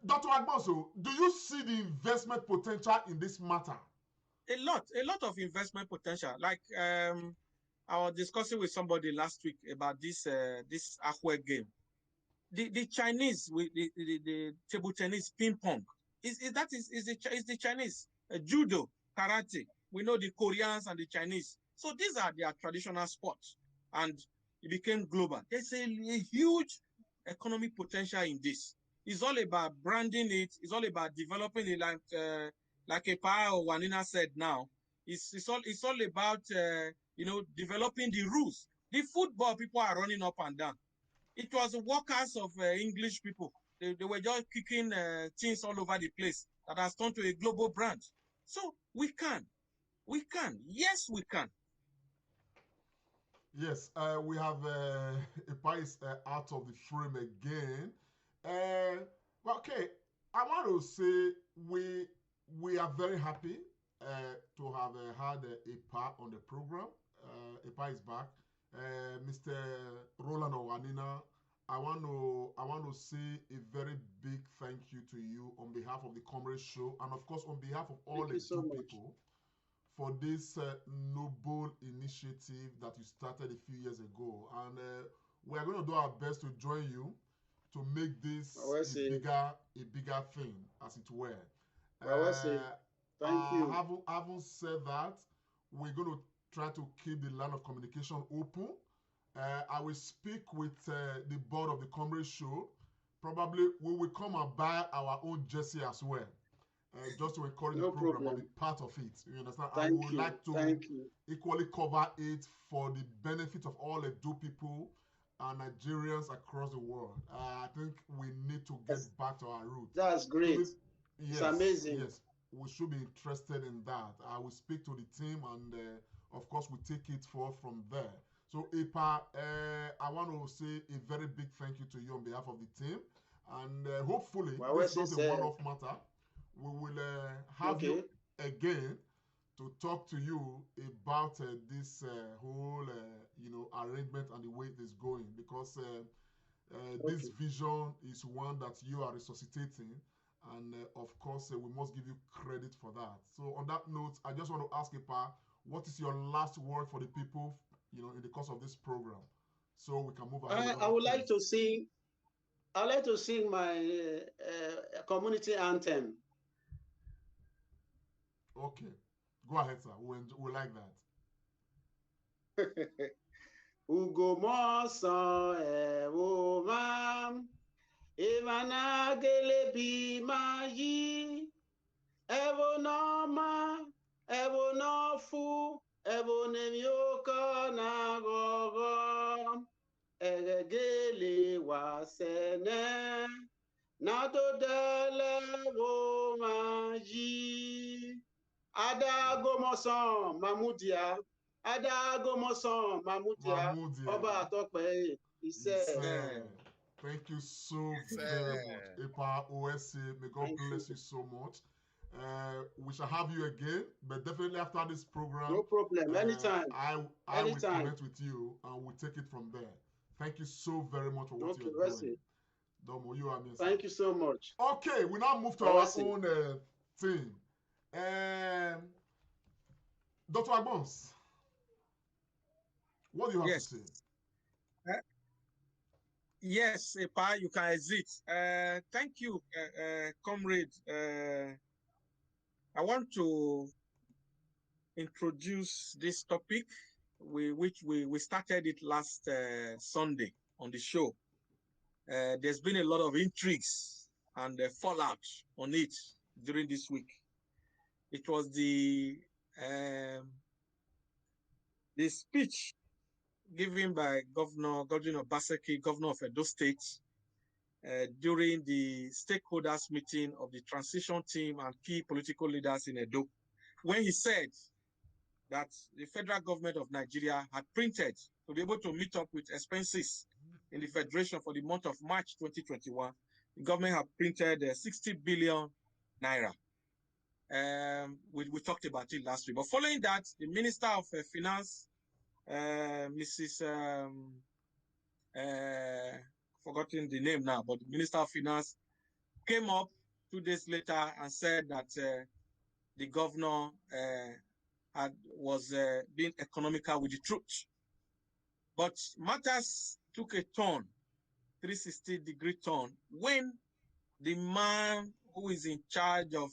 Dr. Agboso, do you see the investment potential in this matter? A lot of investment potential. Like I was discussing with somebody last week about this Ahwe game. The Chinese with the table tennis, ping pong, is the Chinese judo, karate. We know the Koreans and the Chinese. So these are their traditional sports, and it became global. There's a huge economic potential in this. It's all about branding it. It's all about developing it, like Epa or Wanina said now. It's all about you know, developing the rules. The football people are running up and down. It was the workers of English people. They were just kicking things all over the place that has turned to a global brand. So we can. Yes, we can. Yes, we have Epa is out of the frame again. Well, okay, I want to say we are very happy to have had Epa on the program. Epa is back. Mr. Roland Owanina, I want to say a very big thank you to you on behalf of the Comrade Show, and of course on behalf of all the two people for this noble initiative that you started a few years ago. And we are going to do our best to join you to make this a bigger thing, as it were. Thank you. Having said that, we're going to try to keep the line of communication open. I will speak with the board of the Comrade Show. Probably we will come and buy our own jersey as well, just to encourage the program and be part of it. You understand? I would like to equally cover it for the benefit of all Edo people and Nigerians across the world. I think we need to get back to our roots. That's great. Yes, it's amazing. Yes, we should be interested in that. I will speak to the team, and of course, we take it forth from there. So, Epa, I want to say a very big thank you to you on behalf of the team, and hopefully, this is not a one-off matter. We will have you again to talk to you about this whole, you know, arrangement and the way it is going, because this vision is one that you are resuscitating, and of course, we must give you credit for that. So, on that note, I just want to ask Epa, what is your last word for the people, you know, in the course of this program, so we can move ahead? I would like to sing I'd like to sing my community anthem. Okay, go ahead, sir. We like that. Ugo moso ewo mam, Ivana gelebi mayi, evo no ma, evo no fu, evo nemioka na gogo, egele wasene, nato dele wo maji. Adagomosan Mamudia, Adagomosan Mamudia, Oba Atope, he said. Thank you so very much. Epa OSA, may God bless you so much. We shall have you again, but definitely after this program. No problem, anytime. I will connect with you and we'll take it from there. Thank you so very much for what you're doing. Domo, you are amazing. Thank you so much. Okay, we now move to our own thing. Dr. Agbons, what do you have to say? Yes, Epa, you can exit. Thank you, comrade. I want to introduce this topic, which we started it last Sunday on the show. There's been a lot of intrigues and fallout on it during this week. It was the speech given by Governor Obaseki, Governor of Edo State, during the stakeholders meeting of the transition team and key political leaders in Edo, when he said that the federal government of Nigeria had printed to be able to meet up with expenses in the federation for the month of March 2021. The government had printed 60 billion naira. We talked about it last week. But following that, the Minister of Finance, Mrs. Forgotten the name now, but the Minister of Finance came up 2 days later and said that the governor was being economical with the truth. But matters took a turn, 360-degree turn, when the man who is in charge of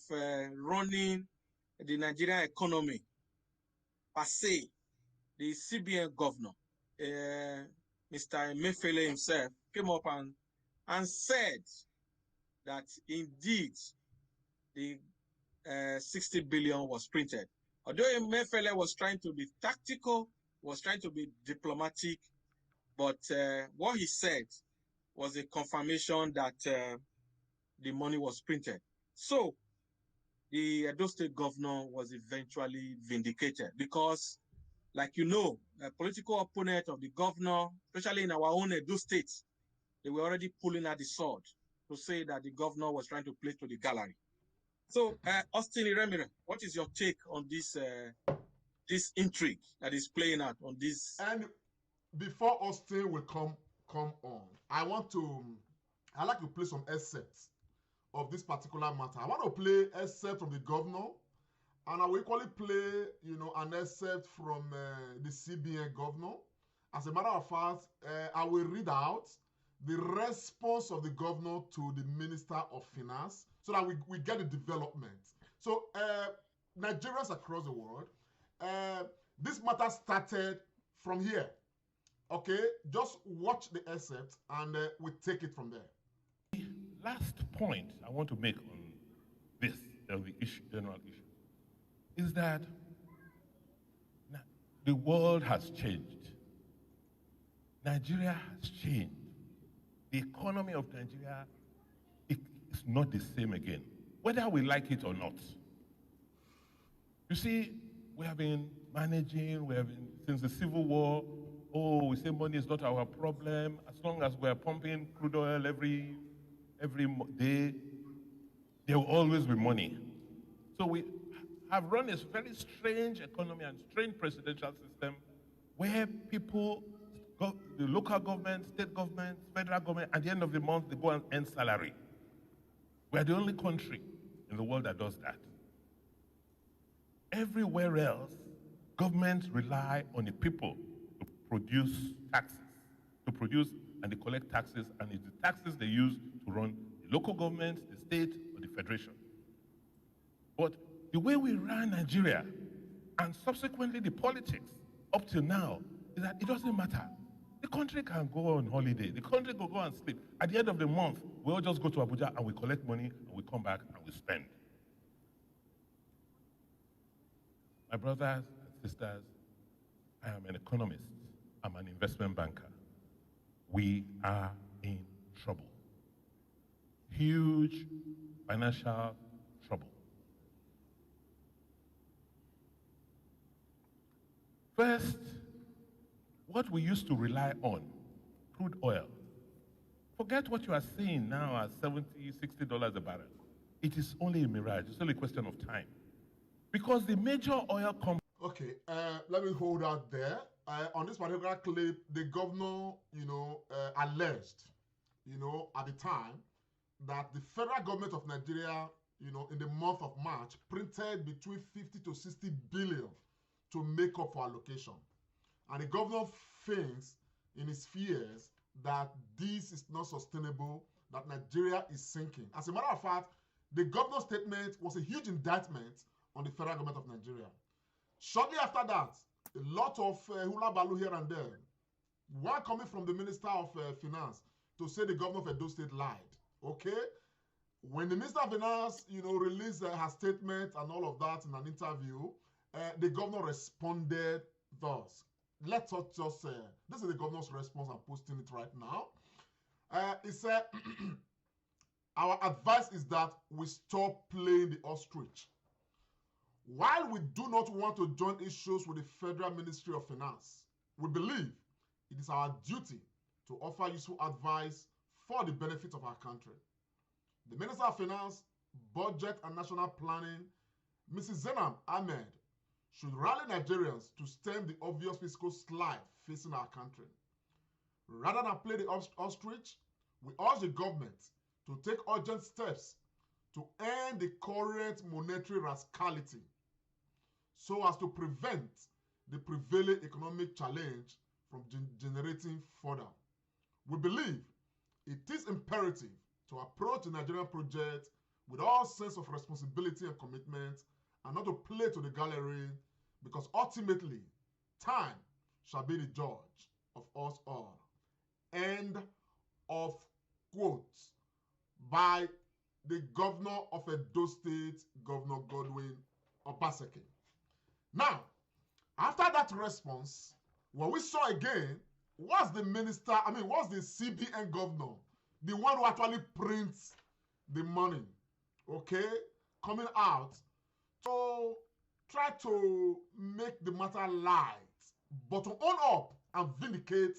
running the Nigerian economy, per se, the CBN governor, Mr. Emefiele himself, came up and said that indeed the 60 billion was printed. Although Emefiele was trying to be tactical, was trying to be diplomatic, but what he said was a confirmation that the money was printed. So the Edo State governor was eventually vindicated because, like you know, a political opponent of the governor, especially in our own Edo State, they were already pulling out the sword to say that the governor was trying to play to the gallery. So, Austin Iremire, what is your take on this this intrigue that is playing out on this? And before Austin will come on, I'd like to play some excerpts of this particular matter. I want to play excerpt from the governor, and I will equally play, an excerpt from the CBN governor. As a matter of fact, I will read out the response of the governor to the Minister of Finance so that we get the development. So, Nigerians across the world, this matter started from here. Okay, just watch the excerpt and we take it from there. Last point I want to make on this, the general issue, is that the world has changed. Nigeria has changed. The economy of Nigeria is not the same again, whether we like it or not. You see, we have been managing, since the Civil War, we say money is not our problem. As long as we're pumping crude oil every day, there will always be money. So we have run a very strange economy and strange presidential system where people, the local government, state government, federal government, at the end of the month, they go and earn salary. We're the only country in the world that does that. Everywhere else, governments rely on the people to produce taxes, to produce and they collect taxes, and it's the taxes they use to run the local government, the state, or the federation. But the way we ran Nigeria, and subsequently the politics up till now, is that it doesn't matter. The country can go on holiday. The country can go and sleep. At the end of the month, we all just go to Abuja and we collect money and we come back and we spend. My brothers and sisters, I am an economist. I'm an investment banker. We are in trouble. Huge financial trouble. First, what we used to rely on, crude oil. Forget what you are seeing now at $70, $60 a barrel. It is only a mirage. It's only a question of time. Because the major oil companies... Okay, let me hold out there. On this particular clip, the governor, alleged, at the time, that the federal government of Nigeria, in the month of March, printed between 50 to 60 billion to make up for allocation. And the governor thinks in his fears that this is not sustainable, that Nigeria is sinking. As a matter of fact, the governor's statement was a huge indictment on the federal government of Nigeria. Shortly after that, a lot of hula baloo here and there. One coming from the Minister of Finance to say the governor of Edo State lied. Okay? When the Minister of Finance, released her statement and all of that in an interview, the governor responded thus. Let us just this is the governor's response. I'm posting it right now. He said, our advice is that we stop playing the ostrich. While we do not want to join issues with the Federal Ministry of Finance, we believe it is our duty to offer useful advice for the benefit of our country. The Minister of Finance, Budget and National Planning, Mrs. Zainab Ahmed, should rally Nigerians to stem the obvious fiscal slide facing our country. Rather than play the ostrich, we urge the government to take urgent steps to end the current monetary rascality so as to prevent the prevailing economic challenge from generating further. We believe it is imperative to approach the Nigerian project with all sense of responsibility and commitment and not to play to the gallery, because ultimately time shall be the judge of us all. End of quote by the governor of Edo State, Governor Godwin Obaseki. Now, after that response, what we saw again was the was the CBN governor, the one who actually prints the money, okay, coming out to try to make the matter light, but to own up and vindicate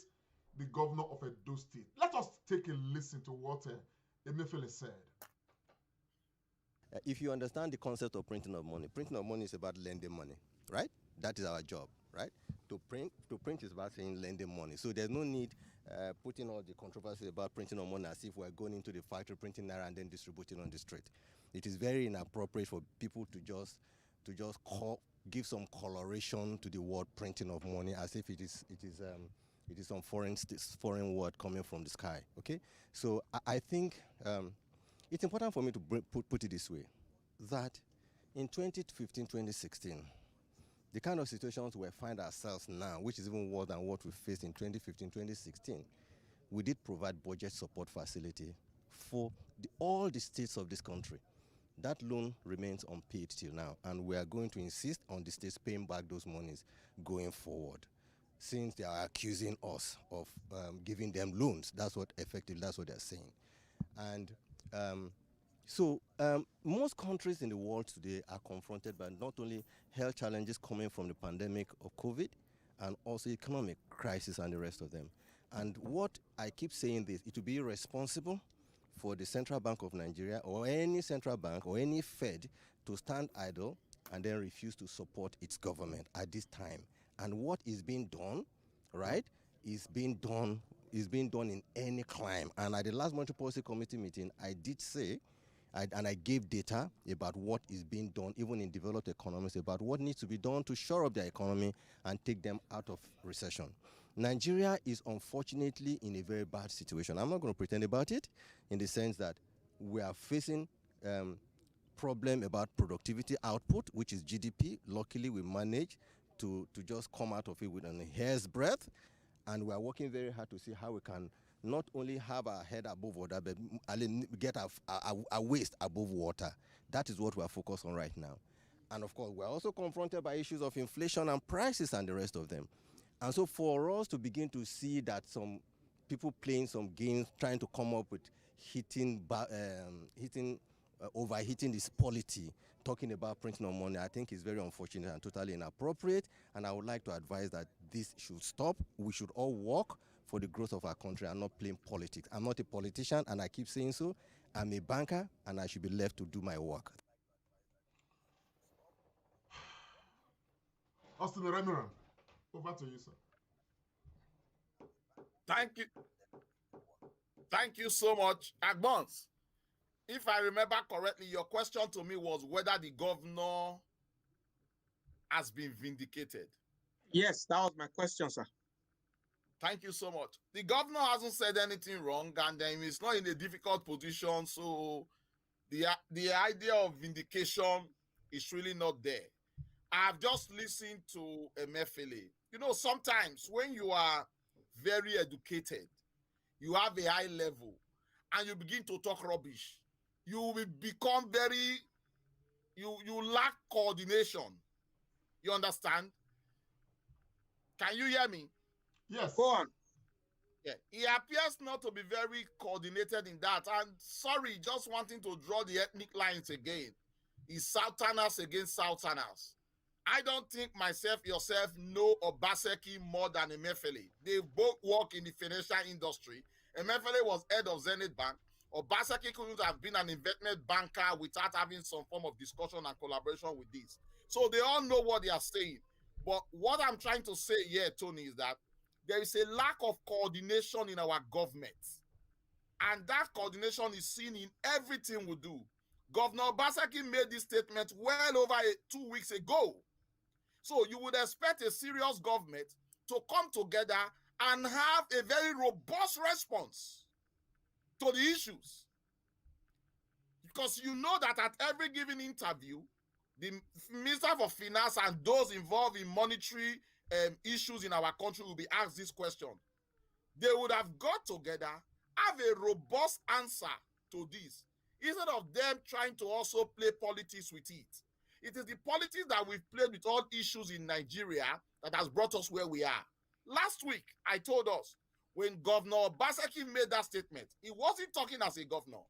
the governor of Edo State. Let us take a listen to what Emefiele said. If you understand the concept of printing of money is about lending money, right? That is our job, right? To print is about saying lending money. So there's no need putting all the controversy about printing of money as if we're going into the factory printing naira and then distributing on the street. It is very inappropriate for people to just give some coloration to the word printing of money as if it is some foreign word coming from the sky. Okay, so I think it's important for me to put it this way, that in 2015, 2016, the kind of situations we find ourselves now, which is even worse than what we faced in 2015, 2016, we did provide budget support facility for all the states of this country. That loan remains unpaid till now, and we are going to insist on the states paying back those monies going forward, since they are accusing us of giving them loans. That's what they're saying. And most countries in the world today are confronted by not only health challenges coming from the pandemic of COVID, and also economic crisis and the rest of them. And what I keep saying this, it would be irresponsible for the Central Bank of Nigeria or any central bank or any Fed to stand idle and then refuse to support its government at this time. And what is being done, right, is being done in any climb. And at the last Monetary Policy Committee meeting, I did say, and I gave data about what is being done, even in developed economies, about what needs to be done to shore up their economy and take them out of recession. Nigeria is unfortunately in a very bad situation. I'm not going to pretend about it, in the sense that we are facing problem about productivity output, which is GDP. Luckily, we managed to just come out of it with a hair's breadth, and we are working very hard to see how we can not only have our head above water, but get our waist above water. That is what we are focused on right now. And of course, we're also confronted by issues of inflation and prices and the rest of them. And so for us to begin to see that some people playing some games, trying to come up with overheating this polity, talking about printing of money, I think is very unfortunate and totally inappropriate. And I would like to advise that this should stop. We should all work for the growth of our country and not playing politics. I'm not a politician, and I keep saying so. I'm a banker, and I should be left to do my work. Austin Remiran, over to you, sir. Thank you. Thank you so much. Agbons, if I remember correctly, your question to me was whether the governor has been vindicated. Yes, that was my question, sir. Thank you so much. The governor hasn't said anything wrong, and he's not in a difficult position, so the idea of vindication is really not there. I've just listened to Emefiele. You know, sometimes when you are very educated, you have a high level, and you begin to talk rubbish, you will become very, you lack coordination. You understand? Can you hear me? Yes. Go on. Yeah, he appears not to be very coordinated in that. And sorry, just wanting to draw the ethnic lines again. Is Southerners against Southerners. I don't think myself, yourself, know Obaseki more than Emefiele. They both work in the financial industry. Emefiele was head of Zenith Bank. Obaseki couldn't have been an investment banker without having some form of discussion and collaboration with this. So they all know what they are saying. But what I'm trying to say here, Tony, is that there is a lack of coordination in our government. And that coordination is seen in everything we do. Governor Obaseki made this statement well over 2 weeks ago. So you would expect a serious government to come together and have a very robust response to the issues. Because you know that at every given interview, the Minister for Finance and those involved in monetary issues in our country will be asked this question. They would have got together, have a robust answer to this, instead of them trying to also play politics with it. It is the politics that we've played with all issues in Nigeria that has brought us where we are. Last week, I told us, when Governor Obaseki made that statement, he wasn't talking as a governor.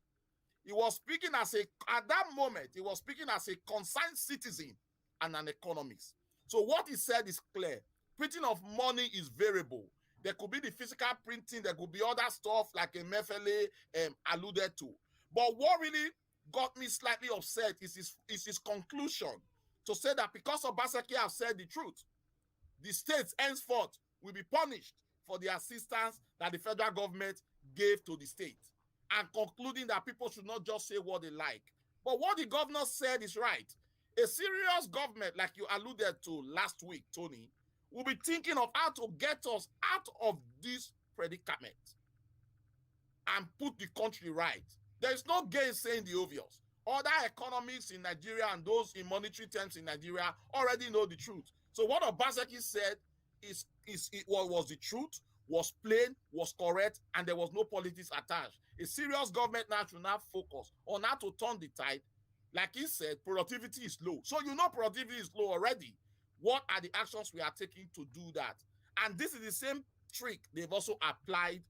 He was speaking at that moment, he was speaking as a concerned citizen and an economist. So what he said is clear. Printing of money is variable. There could be the physical printing, there could be other stuff like Emefiele alluded to. But what really got me slightly upset is his conclusion to say that because Obaseki have said the truth, the states henceforth will be punished for the assistance that the federal government gave to the state, and concluding that people should not just say what they like. But what the governor said is right. A serious government, like you alluded to last week, Tony, will be thinking of how to get us out of this predicament and put the country right. There is no gainsaying the obvious. Other economists in Nigeria and those in monetary terms in Nigeria already know the truth. So what Obaseki said was the truth, was plain, was correct, and there was no politics attached. A serious government now should now focus on how to turn the tide. Like he said, productivity is low. So you know productivity is low already. What are the actions we are taking to do that? And this is the same trick they've also applied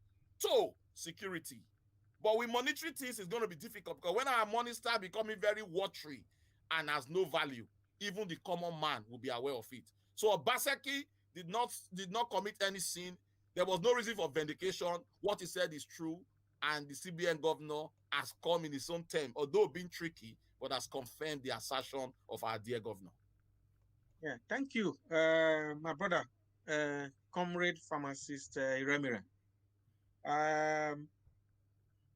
to security. But with monetary things, it's going to be difficult because when our money starts becoming very watery and has no value, even the common man will be aware of it. So Obaseki did not commit any sin. There was no reason for vindication. What he said is true, and the CBN governor has come in his own term, although being tricky, but has confirmed the assertion of our dear governor. Yeah, thank you, my brother, comrade pharmacist Iremire.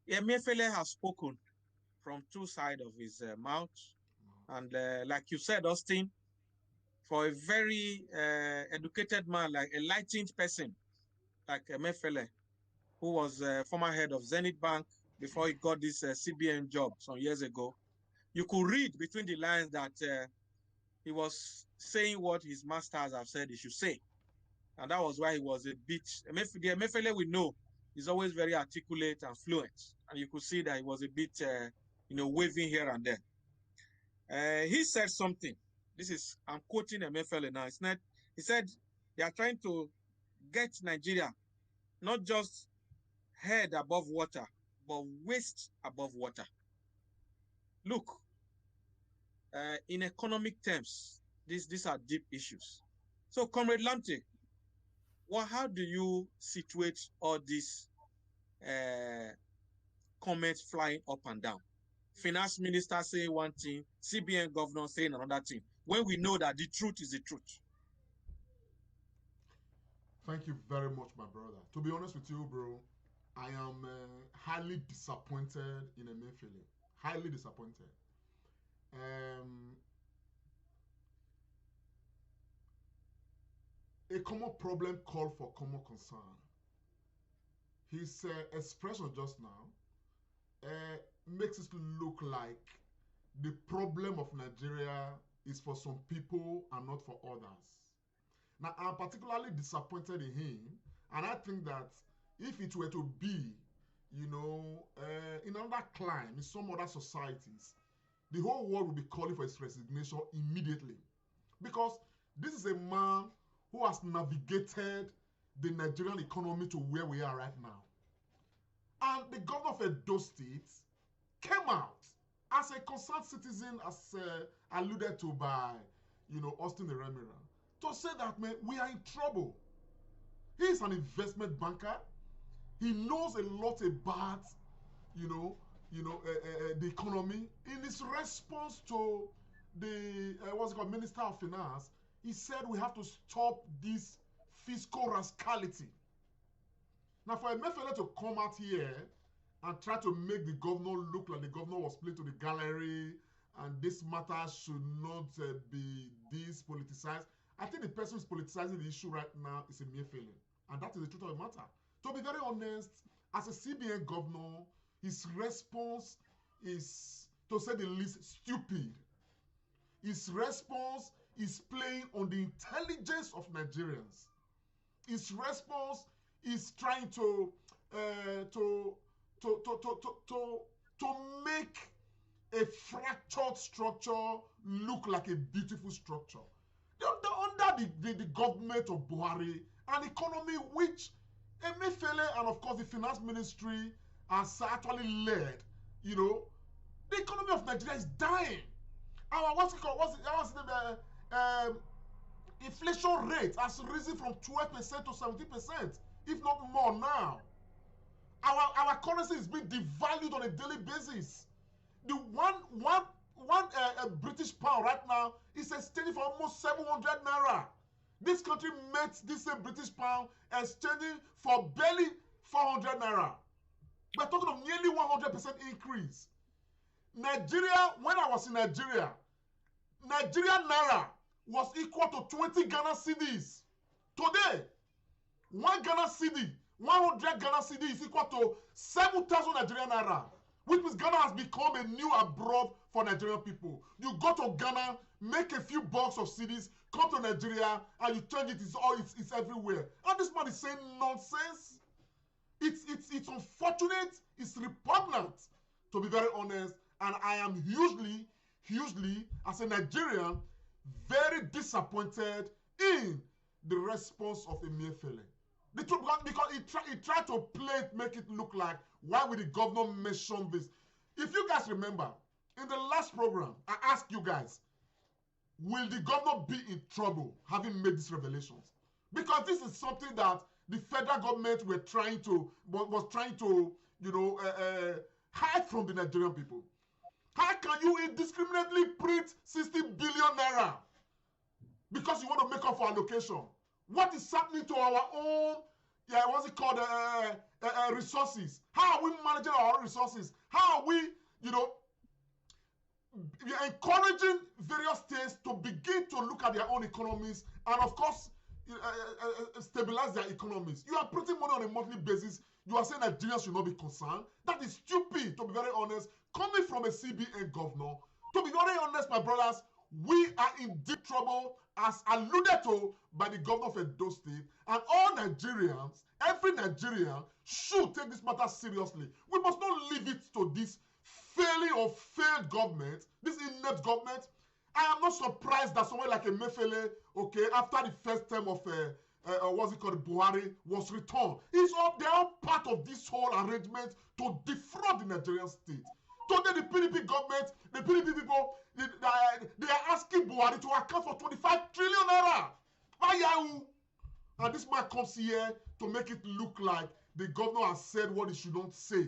Emefiele has spoken from two sides of his mouth, and like you said, Austin, for a very educated man, like a enlightened person, like Emefiele, who was former head of Zenith Bank before he got this CBN job some years ago, you could read between the lines that he was saying what his masters have said he should say. And that was why he was a bit, the Emefiele we know is always very articulate and fluent. And you could see that he was a bit, waving here and there. He said something. I'm quoting Emefiele now. It's not, he said they are trying to get Nigeria not just head above water, but waist above water. Look, in economic terms, these are deep issues. So, Comrade Lamptey, how do you situate all these comments flying up and down? Finance minister saying one thing, CBN governor saying another thing, when we know that the truth is the truth. Thank you very much, my brother. To be honest with you, bro, I am highly disappointed in Emefiele. Highly disappointed. A common problem called for common concern. His expression just now makes it look like the problem of Nigeria is for some people and not for others. Now, I'm particularly disappointed in him, and I think that if it were to be, in another clime, in some other societies, the whole world would be calling for his resignation immediately. Because this is a man who has navigated the Nigerian economy to where we are right now. And the governor of Edo State came out as a concerned citizen, as alluded to by, Austin Eremira, to say that, man, we are in trouble. He is an investment banker. He knows a lot about, the economy. In his response to the, Minister of Finance, he said we have to stop this fiscal rascality. Now, for Emefiele to come out here and try to make the governor look like the governor was playing to the gallery and this matter should not be this politicized, I think the person who's politicizing the issue right now is Emefiele. And that is the truth of the matter. To be very honest, as a CBN governor, his response is, to say the least, stupid. His response is playing on the intelligence of Nigerians. His response is trying to make a fractured structure look like a beautiful structure. Under the government of Buhari, an economy which Emefiele and of course the finance ministry has actually led, the economy of Nigeria is dying. Our inflation rate has risen from 12% to 17%, if not more now. Our currency is being devalued on a daily basis. The one British pound right now is exchanging for almost 700 naira. This country met this same British pound exchanging for barely 400 naira. We're talking of nearly 100% increase. Nigeria, when I was in Nigeria, Nigerian naira was equal to 20 Ghana cedis. Today, 1 Ghana cedi, 100 Ghana cedi is equal to 7,000 Nigerian naira, which means Ghana has become a new abroad for Nigerian people. You go to Ghana, make a few bucks of cedis, come to Nigeria, and you change it. It's everywhere. And this man is saying nonsense. It's unfortunate. It's repugnant, to be very honest. And I am hugely, as a Nigerian, very disappointed in the response of Emefiele. Because he tried to make it look like, why would the governor mention this? If you guys remember, in the last program, I asked you guys, will the governor be in trouble having made these revelations? Because this is something that the federal government was trying to hide from the Nigerian people. How can you indiscriminately print 60 billion naira because you want to make up for allocation? What is happening to our own, resources? How are we managing our own resources? How are we, encouraging various states to begin to look at their own economies and, of course, stabilize their economies. You are printing money on a monthly basis. You are saying Nigerians should not be concerned. That is stupid, to be very honest. Coming from a CBN governor, to be very honest, my brothers, we are in deep trouble, as alluded to by the governor of Edo State, and all Nigerians, every Nigerian should take this matter seriously. We must not leave it to this failing or failed government, this inept government. I am not surprised that someone like a Mefele, okay, after the first term of what's it called, Buhari, was returned. They are all part of this whole arrangement to defraud the Nigerian state. Today, the PDP government, the PDP people, they are asking Buhari to account for 25 trillion naira. And this man comes here to make it look like the governor has said what he should not say.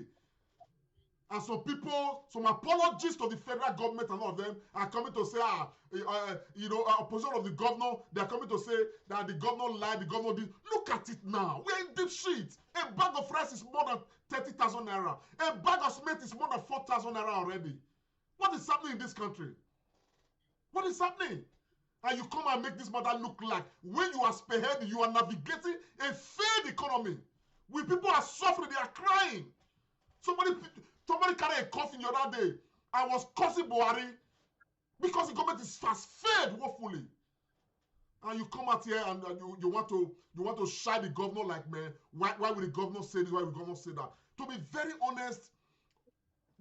And some people, some apologists to the federal government and all of them are coming to say, opposition of the governor, they are coming to say that the governor lied, the governor did. Look at it now. We're in deep shit. A bag of rice is more than 30,000 naira. A bag of cement is more than 4,000 naira already. What is happening in this country? What is happening? And you come and make this matter look like when you are spearheading, you are navigating a failed economy. When people are suffering, they are crying. Somebody carried a coffin the other day and was cursing Buhari because the government has failed woefully. And you come out here and you want to shy the governor like, man, why would the governor say this? Why would the governor say that? To be very honest,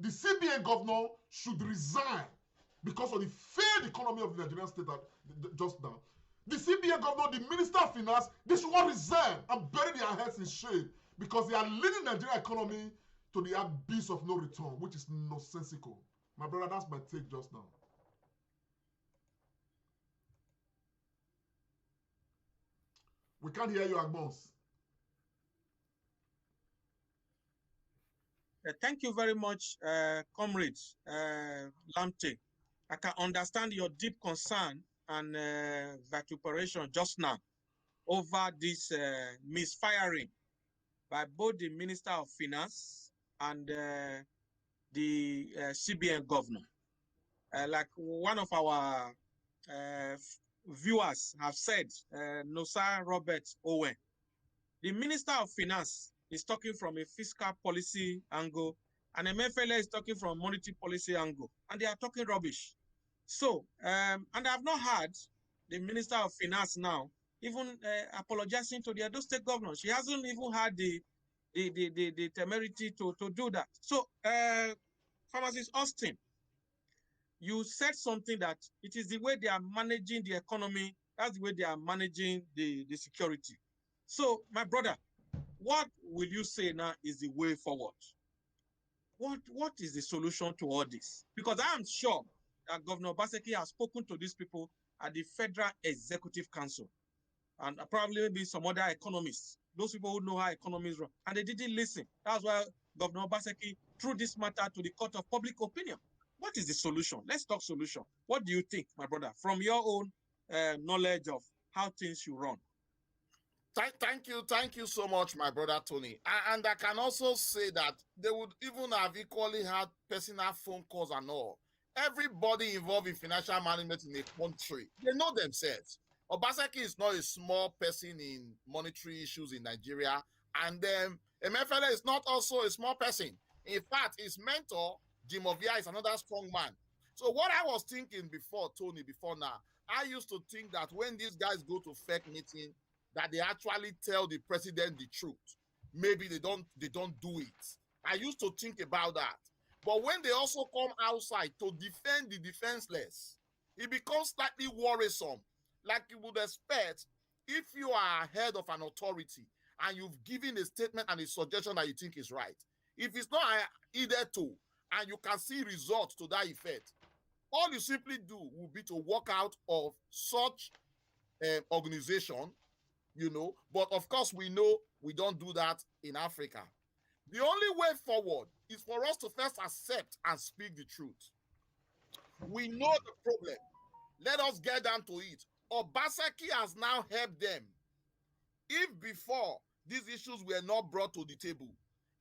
the CBN governor should resign because of the failed economy of the Nigerian state just now. The CBN governor, the Minister of Finance, they should all resign and bury their heads in shame because they are leading the Nigerian economy to the abyss of no return, which is nonsensical. My brother, that's my take just now. We can't hear you, Agbons. Thank you very much, Comrade Lamte. I can understand your deep concern and vituperation just now over this misfiring by both the Minister of Finance and the CBN governor. Like one of our viewers have said, Nosa Robert Owen, the Minister of Finance is talking from a fiscal policy angle, and Emefiele is talking from a monetary policy angle, and they are talking rubbish. So, and I have not heard the Minister of Finance now even apologizing to the Edo State governor. She hasn't even had the temerity to do that. So, Pharmacist Austin, you said something that it is the way they are managing the economy, that's the way they are managing the security. So, my brother, what will you say now is the way forward? What is the solution to all this? Because I am sure that Governor Obaseki has spoken to these people at the Federal Executive Council and probably maybe some other economists, those people who know how economies run, and they didn't listen. That's why Governor Obaseki threw this matter to the court of public opinion. What is the solution? Let's talk solution. What do you think, my brother, from your own knowledge of how things should run? Thank you so much, my brother Tony. And I can also say that they would even have equally had personal phone calls and all. Everybody involved in financial management in a country, they know themselves. Obaseki is not a small person in monetary issues in Nigeria, and Emefiele is not also a small person. In fact, his mentor, Jim Ovia, is another strong man. So what I was thinking before, Tony, before now, I used to think that when these guys go to fake meeting, that they actually tell the president the truth. Maybe they don't do it. I used to think about that. But when they also come outside to defend the defenseless, it becomes slightly worrisome. Like you would expect if you are head of an authority and you've given a statement and a suggestion that you think is right. If it's not adhered to and you can see results to that effect, all you simply do will be to walk out of such organization, but of course we know we don't do that in Africa. The only way forward is for us to first accept and speak the truth. We know the problem. Let us get down to it. Obaseki has now helped them. If before these issues were not brought to the table,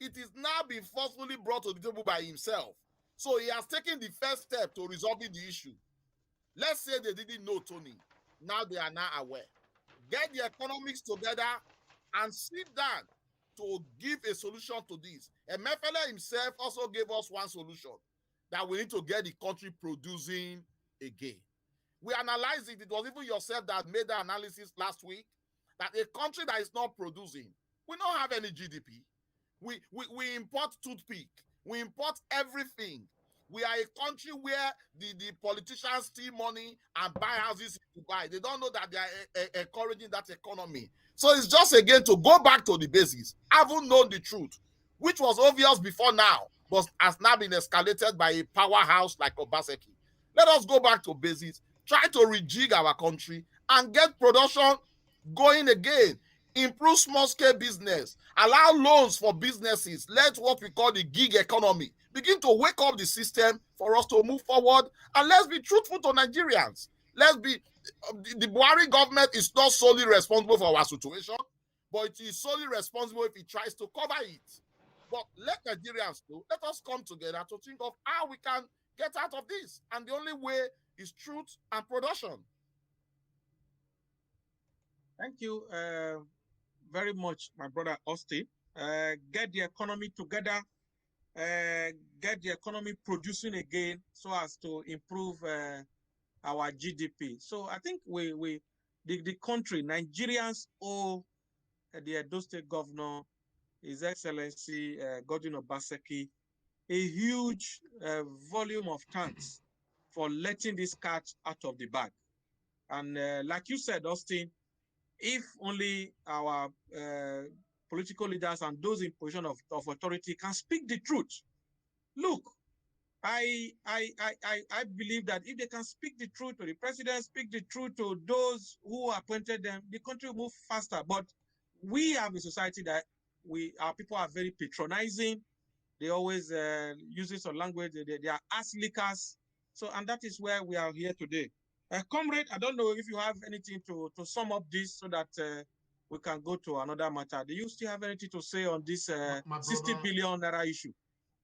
it is now being forcefully brought to the table by himself. So he has taken the first step to resolving the issue. Let's say they didn't know, Tony. Now they are now aware. get the economics together, and sit down to give a solution to this. And Mefele himself also gave us one solution, that we need to get the country producing again. We analyzed it. It was even yourself that made the analysis last week, that a country that is not producing, we don't have any GDP. We import toothpick. We import everything. We are a country where the politicians steal money and buy houses to buy. They don't know that they are encouraging that economy. So it's just again to go back to the basics. Haven't known the truth, which was obvious before now, but has now been escalated by a powerhouse like Obaseki. Let us go back to basics, try to rejig our country and get production going again. Improve small-scale business, allow loans for businesses, let what we call the gig economy begin to wake up the system for us to move forward, and let's be truthful to Nigerians. The Buhari government is not solely responsible for our situation, but it is solely responsible if it tries to cover it. But let Nigerians know, let us come together to think of how we can get out of this, and the only way is truth and production. Thank you very much, my brother Austin. Get the economy together, get the economy producing again so as to improve our GDP. So I think the country, Nigerians owe the Edo State Governor, His Excellency Godwin Obaseki, a huge volume of thanks for letting this cat out of the bag. And like you said, Austin, if only our political leaders and those in position of authority can speak the truth. Look, I believe that if they can speak the truth to the president, speak the truth to those who appointed them, the country will move faster. But we have a society that our people are very patronizing. They always use this language. They are ass lickers. So, and that is where we are here today. Comrade, I don't know if you have anything to sum up this so that we can go to another matter. Do you still have anything to say on this 60 billion naira issue?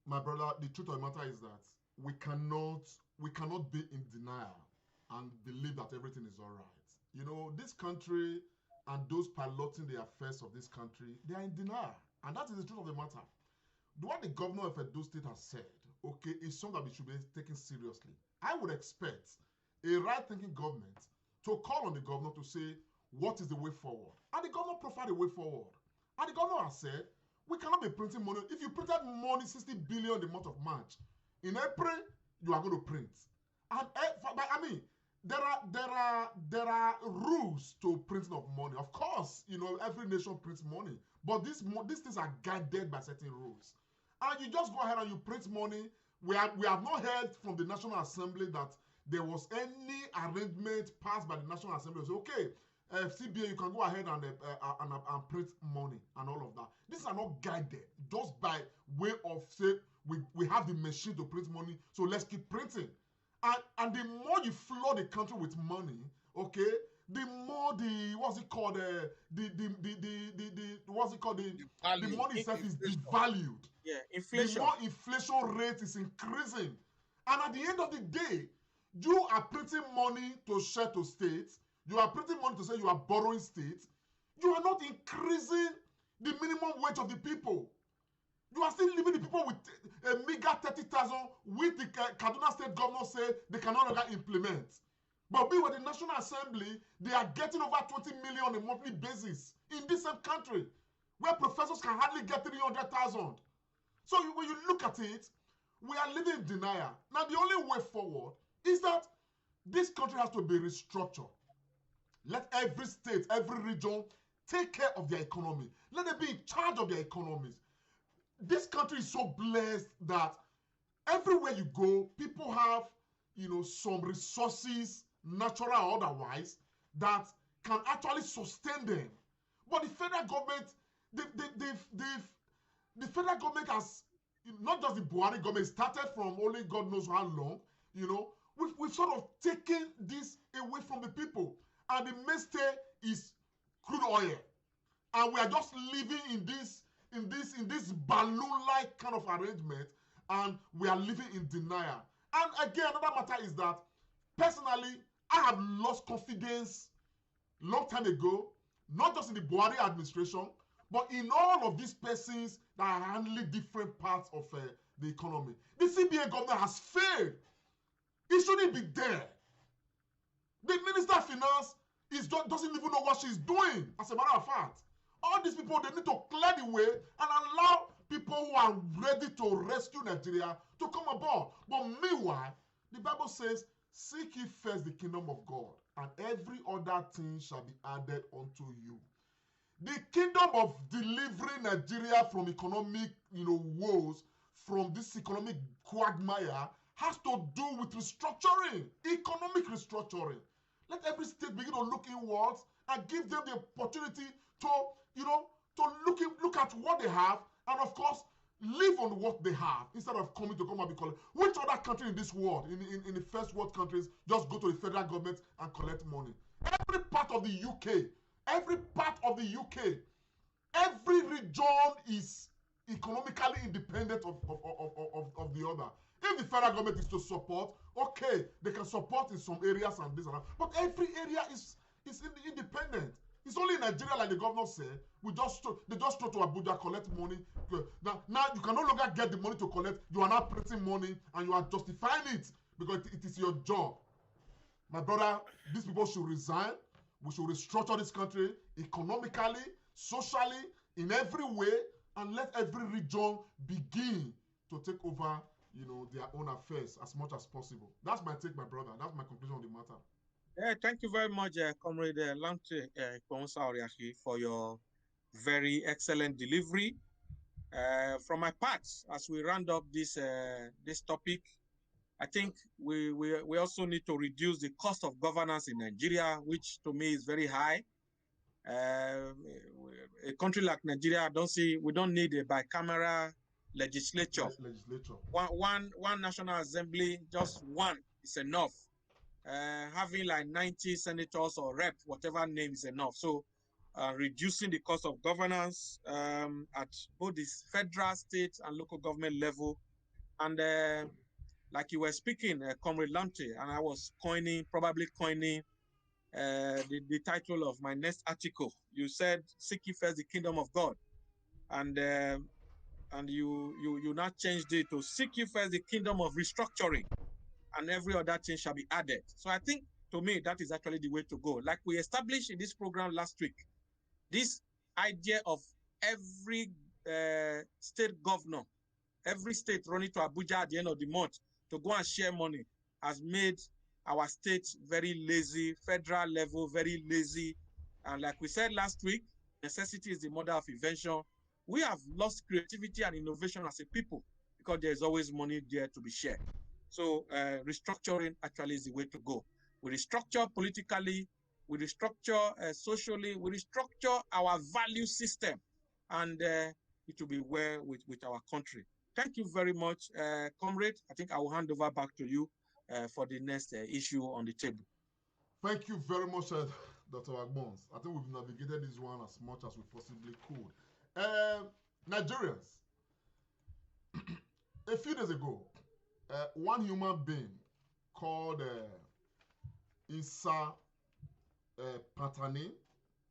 My brother, the truth of the matter is that we cannot be in denial and believe that everything is all right. You know, this country and those piloting the affairs of this country, they are in denial. And that is the truth of the matter. What the governor of Edo State has said, okay, is something that should be taken seriously. I would expect a right-thinking government to call on the governor to say, what is the way forward? And the governor profiled the way forward. And the governor has said, we cannot be printing money. If you printed money, 60 billion in the month of March, in April, you are going to print. And I mean, there are rules to printing of money. Of course, you know, every nation prints money. But these things are guided by certain rules. And you just go ahead and you print money. We have not heard from the National Assembly that there was any arrangement passed by the National Assembly. So, okay, CBA, you can go ahead and print money and all of that. These are not guided just by way of, say, we have the machine to print money, so let's keep printing. And the more you flood the country with money, okay, the more the money itself is devalued. Yeah, inflation. The more inflation rate is increasing. And at the end of the day, you are printing money to share to states. You are printing money to say you are borrowing states. You are not increasing the minimum wage of the people. You are still leaving the people with a meager 30,000, which the Kaduna State governor said they can no longer implement. But we with the National Assembly, they are getting over 20 million on a monthly basis in this same country, where professors can hardly get 300,000. So when you look at it, we are living in denial. Now, the only way forward is that this country has to be restructured. Let every state, every region take care of their economy. Let them be in charge of their economies. This country is so blessed that everywhere you go, people have, you know, some resources, natural or otherwise, that can actually sustain them. But the federal government, the federal government has, not just the Buhari government, started from only God knows how long, you know, we've sort of taken this away from the people. And the mainstay is crude oil. And we are just living in this balloon-like kind of arrangement, and we are living in denial. And again, another matter is that, personally, I have lost confidence, long time ago, not just in the Buhari administration, but in all of these persons that are handling different parts of the economy. The CBA governor has failed. It shouldn't be there. The Minister of Finance doesn't even know what she's doing, as a matter of fact. All these people, they need to clear the way and allow people who are ready to rescue Nigeria to come aboard. But meanwhile, the Bible says, seek ye first the kingdom of God, and every other thing shall be added unto you. The kingdom of delivering Nigeria from economic, woes, from this economic quagmire, has to do with restructuring, economic restructuring. Let every state begin to look inwards and give them the opportunity to, to look at what they have, and of course, live on what they have instead of coming to come and be collected. Which other country in this world, in the first world countries, just go to the federal government and collect money? Every part of the UK, every region is economically independent of the other. If the federal government is to support, okay, they can support in some areas and this and that. But every area is independent. It's only in Nigeria, like the governor said, they just go to Abuja, collect money. Now you can no longer get the money to collect. You are now printing money and you are justifying it because it is your job. My brother, these people should resign. We should restructure this country economically, socially, in every way, and let every region begin to take over, their own affairs as much as possible. That's my take, my brother. That's my conclusion on the matter. Yeah, thank you very much, Comrade Lamte Ikonsa Oriahi, for your very excellent delivery. From my part, as we round up this topic, I think we also need to reduce the cost of governance in Nigeria, which to me is very high. A country like Nigeria, we don't need a bicameral legislature. One national assembly, just one is enough. Having like 90 senators or rep, whatever name is enough. So reducing the cost of governance at both the federal, state, and local government level. And like you were speaking, Comrade Lamte, and I was probably coining the title of my next article. You said, seek ye first the kingdom of God. And you now changed it to seek ye first the kingdom of restructuring, and every other thing shall be added. So I think, to me, that is actually the way to go. Like we established in this program last week, this idea of every state governor, every state running to Abuja at the end of the month to go and share money has made our state very lazy, federal level very lazy. And like we said last week, necessity is the mother of invention. We have lost creativity and innovation as a people because there's always money there to be shared. So restructuring actually is the way to go. We restructure politically, we restructure socially, we restructure our value system, and it will be well with our country. Thank you very much, Comrade. I think I will hand over back to you for the next issue on the table. Thank you very much, Dr. Agbons. I think we've navigated this one as much as we possibly could. Nigerians, a few days ago, one human being called Issa Patani,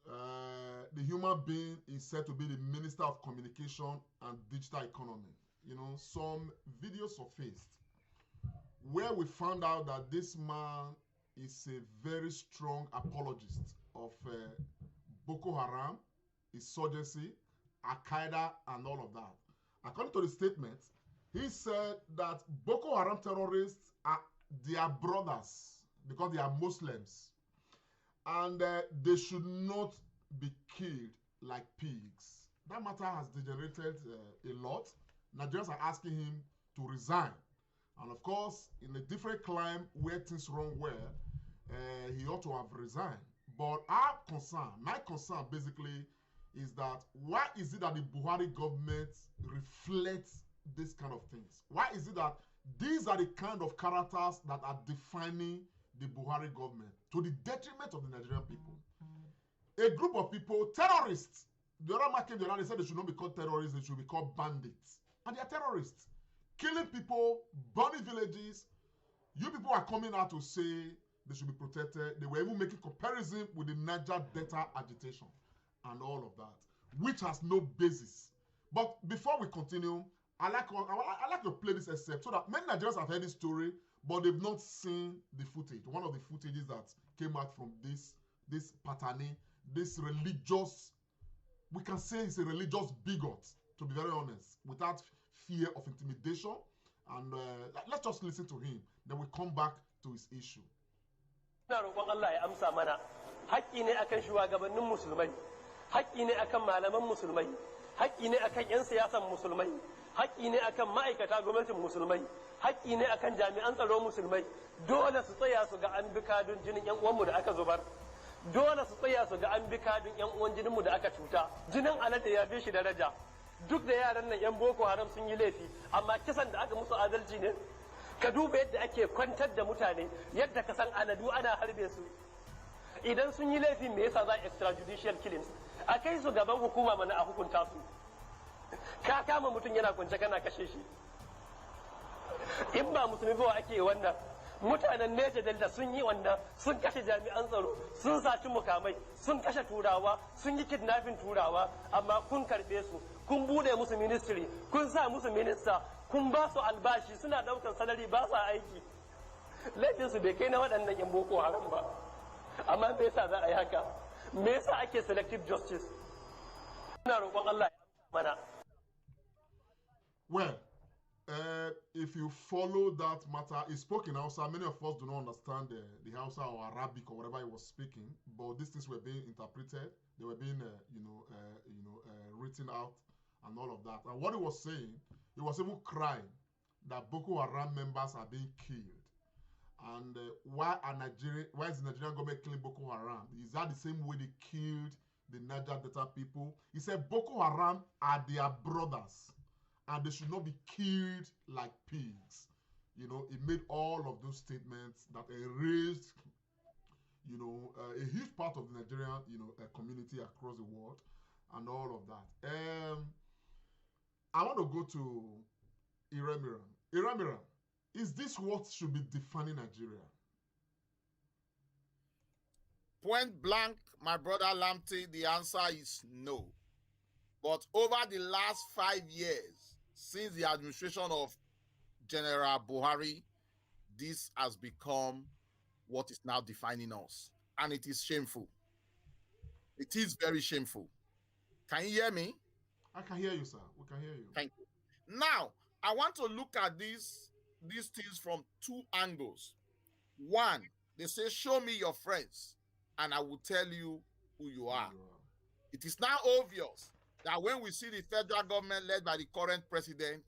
the human being is said to be the Minister of Communication and Digital Economy. Some videos surfaced where we found out that this man is a very strong apologist of Boko Haram, insurgency, Al-Qaeda, and all of that. According to the statement, he said that Boko Haram terrorists are their brothers because they are Muslims, and they should not be killed like pigs. That matter has degenerated a lot. Nigerians are asking him to resign. And of course, in a different climate where things run well, he ought to have resigned. But my concern basically is that why is it that the Buhari government reflects this kind of things? Why is it that these are the kind of characters that are defining the Buhari government to the detriment of the Nigerian people? A group of people, terrorists, the other market, they said they should not be called terrorists, they should be called bandits. And they are terrorists, killing people, burning villages. You people are coming out to say they should be protected. They were even making comparison with the Niger Delta agitation and all of that, which has no basis. But before we continue, I like to play this excerpt so that many Nigerians have heard this story, but they've not seen the footage. One of the footages that came out from this Patani, this religious, we can say he's a religious bigot, to be very honest, without fear of intimidation. And let's just listen to him. Then we come back to his issue. roƙon Allah ya amsa mana. Haƙƙi ne akan shugabannin musulmai, haƙƙi ne akan malaman musulmai, haƙƙi ne akan 'yan siyasan musulmai, haƙƙi ne akan ma'aikata gwamnatin musulmai, haƙƙi ne akan jami'an tsaro musulmai. Dole su tsaya su ga an bi kadun jinin 'yan uwanmu da aka zubar. Dole su tsaya su ga an bi kadun 'yan uwan jininmu da aka cuta. Jinin alade ya fi shi daraja. Duk da yaran nan 'yan Boko Haram sun yi laifi, amma kisan da aka musu adalci ne. Ka duba yadda ake kwantar da mutane, yadda ka san aladu ana harbe su. Idan sun yi laifi me yasa za extrajudicial killings? A kai su gaban hukuma mana a hukunta su. Ka kama mutum yana kwance kana kashe shi. In ba musulmi ba ake wannan. Mutanen Neja Delta sun yi wannan, sun kashe jami'an tsaro, sun saci mukamai, sun kashe turawa, sun yi kidnapping turawa, amma kun karbe su, kun bude musu ministry, kun sa musu minista, kun ba su albashi, suna daukan salari ba sa aiki. Laifin su bai kai na waɗannan 'yan Boko Haram ba. Amma me yasa za a yi haka? Me yasa ake selective justice? Ina roƙon Allah ya mana. Well, if you follow that matter, he spoke in Hausa. Many of us do not understand the Hausa or Arabic or whatever he was speaking, but these things were being interpreted. They were being, written out and all of that. And what he was saying, he was even crying that Boko Haram members are being killed. And why is the Nigerian government killing Boko Haram? Is that the same way they killed the Niger Delta people? He said Boko Haram are their brothers, and they should not be killed like pigs. He made all of those statements that erased, a huge part of the Nigerian, community across the world and all of that. I want to go to Iremiran. Iremiran, is this what should be defining Nigeria? Point blank, my brother Lamte, the answer is no. But over the last 5 years, since the administration of General Buhari, this has become what is now defining us. And it is shameful. It is very shameful. Can you hear me? I can hear you, sir. We can hear you. Thank you. Now, I want to look at these things from two angles. One, they say, show me your friends, and I will tell you who you are. It is now obvious that when we see the federal government led by the current president,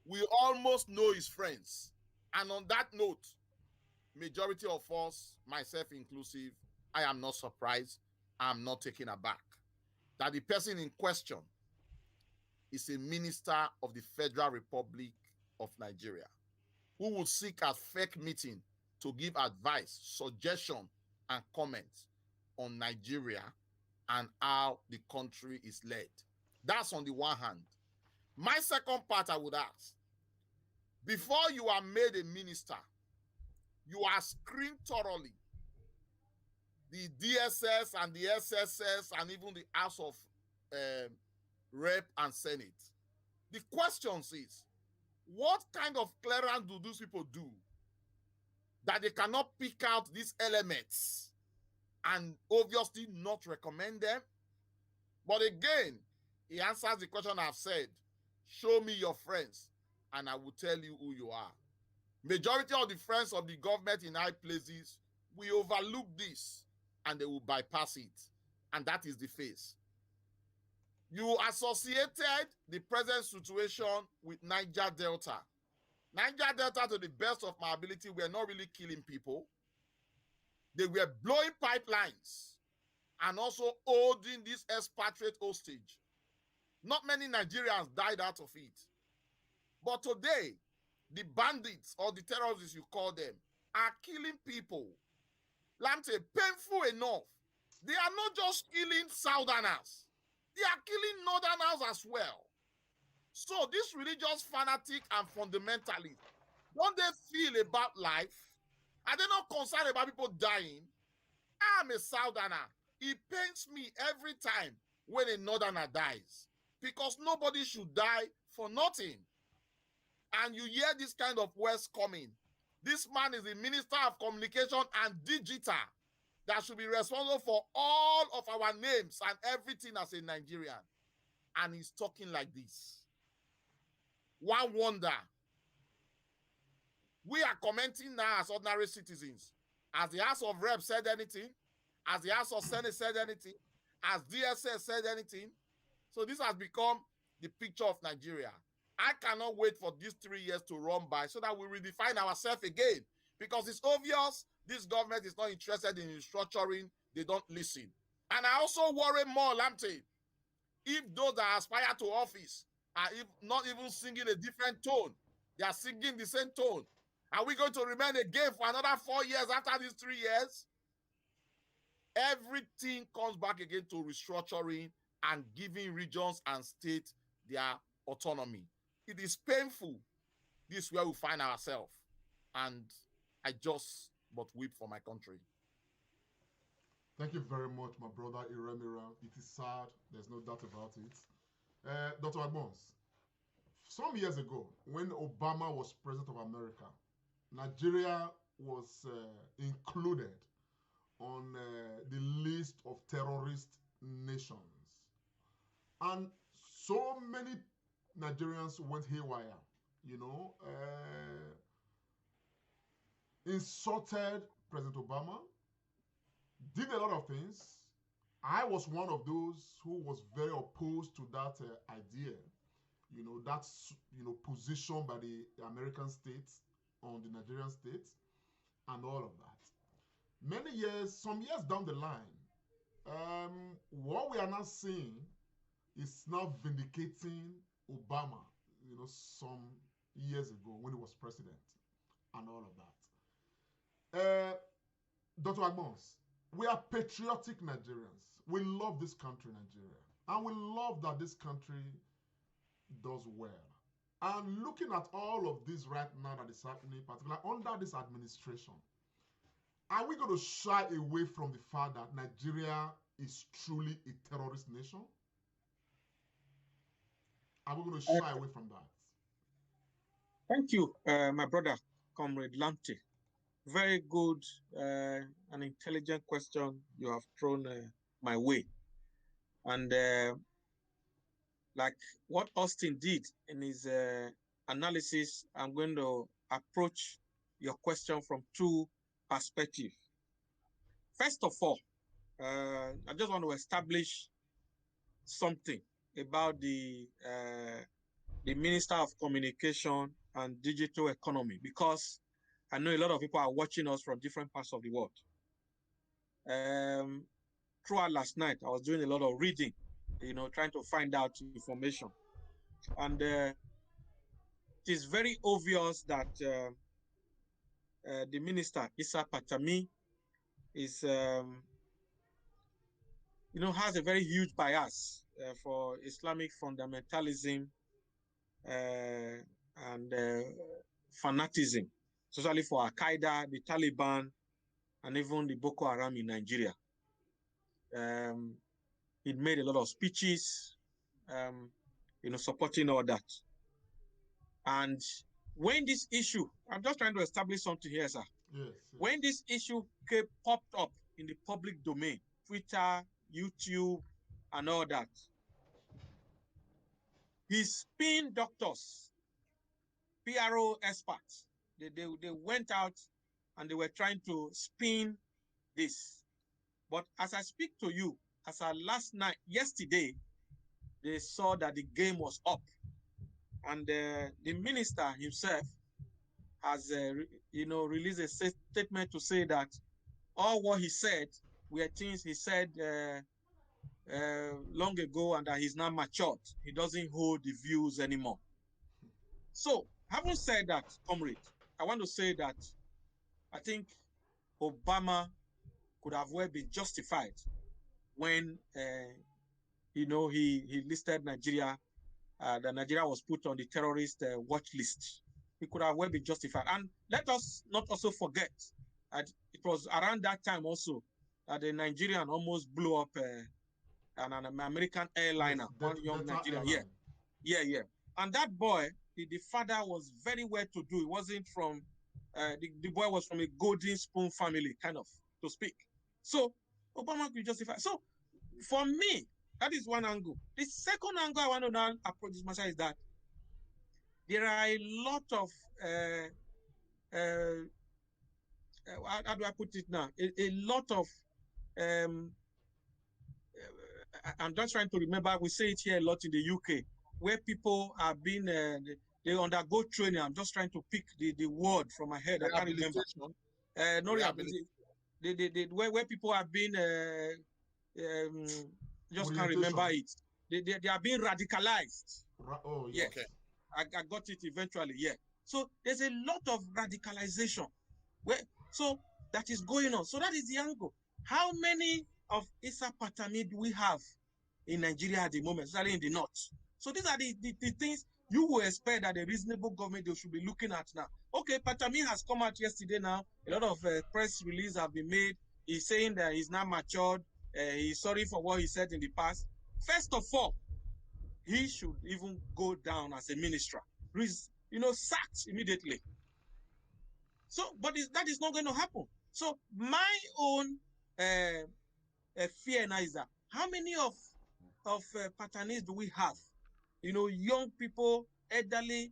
we almost know his friends. And on that note, majority of us, myself inclusive, I am not surprised. I am not taken aback that the person in question is a minister of the Federal Republic of Nigeria who will seek a fake meeting to give advice, suggestion, and comments on Nigeria and how the country is led. That's on the one hand. My second part, I would ask, before you are made a minister, you are screened thoroughly. The DSS and the SSS and even the House of Rep and Senate. The question is, what kind of clearance do those people do that they cannot pick out these elements and obviously not recommend them? But again, he answers the question I've said, show me your friends and I will tell you who you are. Majority of the friends of the government in high places will overlook this and they will bypass it. And that is the face. You associated the present situation with Niger Delta. Niger Delta, to the best of my ability, were not really killing people. They were blowing pipelines and also holding this expatriate hostage. Not many Nigerians died out of it. But today, the bandits or the terrorists you call them are killing people. Lamte, painful enough. They are not just killing Southerners. They are killing Northerners as well. So these religious fanatics and fundamentalists, don't they feel about life? Are they not concerned about people dying? I'm a Southerner. It pains me every time when a Northerner dies because nobody should die for nothing. And you hear this kind of words coming. This man is the Minister of Communication and Digital that should be responsible for all of our names and everything as a Nigerian. And he's talking like this. One wonder. We are commenting now as ordinary citizens. Has the House of Reps said anything? Has the House of Senate said anything? Has DSS said anything? So this has become the picture of Nigeria. I cannot wait for these 3 years to run by so that we redefine ourselves again. Because it's obvious this government is not interested in restructuring. They don't listen. And I also worry more, Lamptey, if those that aspire to office are not even singing a different tone, they are singing the same tone. Are we going to remain again for another 4 years after these 3 years? Everything comes back again to restructuring and giving regions and states their autonomy. It is painful. This is where we find ourselves. And I just but weep for my country. Thank you very much, my brother Iremira. It is sad. There's no doubt about it. Dr. Agbons, some years ago, when Obama was president of America, Nigeria was included on the list of terrorist nations. And so many Nigerians went haywire, you know, insulted President Obama, did a lot of things. I was one of those who was very opposed to that idea, you know, that's, you know, position by the American states on the Nigerian states and all of that. Some years down the line, what we are now seeing is now vindicating Obama, you know, some years ago when he was president and all of that. Dr. Agbons, we are patriotic Nigerians. We love this country, Nigeria. And we love that this country does well. And looking at all of this right now that is happening, particularly under this administration, are we going to shy away from the fact that Nigeria is truly a terrorist nation? Are we going to shy away from that? Thank you, my brother, Comrade Lamptey. Very good and intelligent question you have thrown my way. And like what Austin did in his analysis, I'm going to approach your question from two perspectives. First of all, I just want to establish something about the Minister of Communication and Digital Economy, because I know a lot of people are watching us from different parts of the world. Throughout last night, I was doing a lot of reading, you know, trying to find out information. And it is very obvious that the minister, Issa Patami, is, you know, has a very huge bias for Islamic fundamentalism and fanaticism, especially for Al-Qaeda, the Taliban, and even the Boko Haram in Nigeria. He made a lot of speeches, you know, supporting all that. And when this issue, I'm just trying to establish something here, sir. Yes. When this issue popped up in the public domain, Twitter, YouTube, and all that, his spin doctors, PRO experts, they went out and they were trying to spin this. But as I speak to you, as of yesterday, they saw that the game was up. And the minister himself has, you know, released a statement to say that all what he said were things he said long ago, and that he's now matured. He doesn't hold the views anymore. So, having said that, comrade, I want to say that I think Obama could have well been justified when, you know, he listed Nigeria, that Nigeria was put on the terrorist watch list. He could have well been justified. And let us not also forget it was around that time also that the Nigerian almost blew up an American airliner, Yes, one young Delta Nigerian. Airline. Yeah. And that boy, the father was very well to do. He wasn't from, the boy was from a golden spoon family, kind of, to speak. So Obama could justify. So for me, that is one angle. The second angle I want to now approach this matter is that there are a lot of, how do I put it now? A lot of, I'm just trying to remember, we say it here a lot in the UK, where people are being, they undergo training. I'm just trying to pick the word from my head. I can't remember. No rehabilitation. Where people are being, just can't remember it. They are being radicalized. Oh, yes. Okay. I got it eventually, yeah. So there's a lot of radicalization. So that is going on. So that is the angle. How many of Issa Patami do we have in Nigeria at the moment, especially in the north? So these are the things you will expect that a reasonable government they should be looking at now. Okay, Patami has come out yesterday now. A lot of press releases have been made. He's saying that he's not matured. He's sorry for what he said in the past. First of all, he should even go down as a minister. Sacked immediately. So, but that is not going to happen. So my own fear now is that how many of Patanis do we have? Young people, elderly,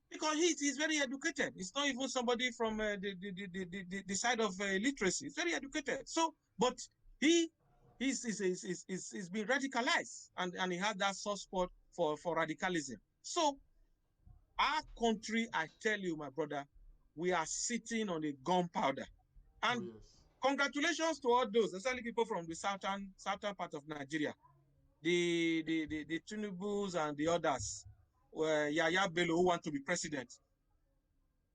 because he's very educated. It's not even somebody from the side of literacy. He's very educated. So, but he's been radicalized, and he had that soft spot for radicalism. So, our country, I tell you, my brother, we are sitting on a gunpowder. And congratulations to all those, especially people from the southern part of Nigeria, the Tinubus and the others, Yaya Bello, who want to be president.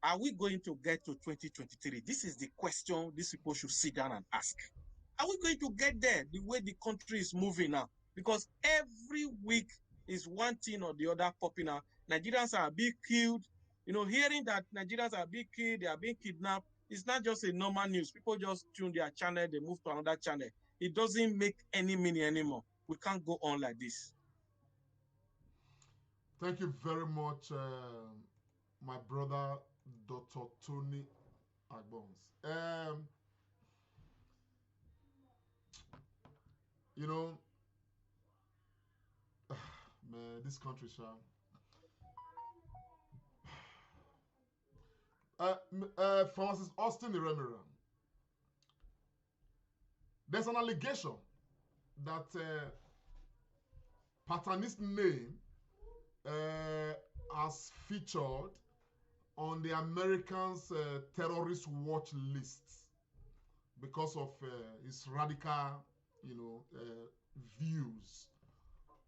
Are we going to get to 2023? This is the question these people should sit down and ask. Are we going to get there the way the country is moving now? Because every week is one thing or the other popping out. Nigerians are being killed. Hearing that Nigerians are being killed, they are being kidnapped, it's not just a normal news. People just tune their channel, they move to another channel. It doesn't make any meaning anymore. We can't go on like this. Thank you very much, my brother, Dr. Tony Agbons. Man, this country, Francis Austin Iremira. There's an allegation that Patani's name has featured on the Americans' terrorist watch lists because of his radical, views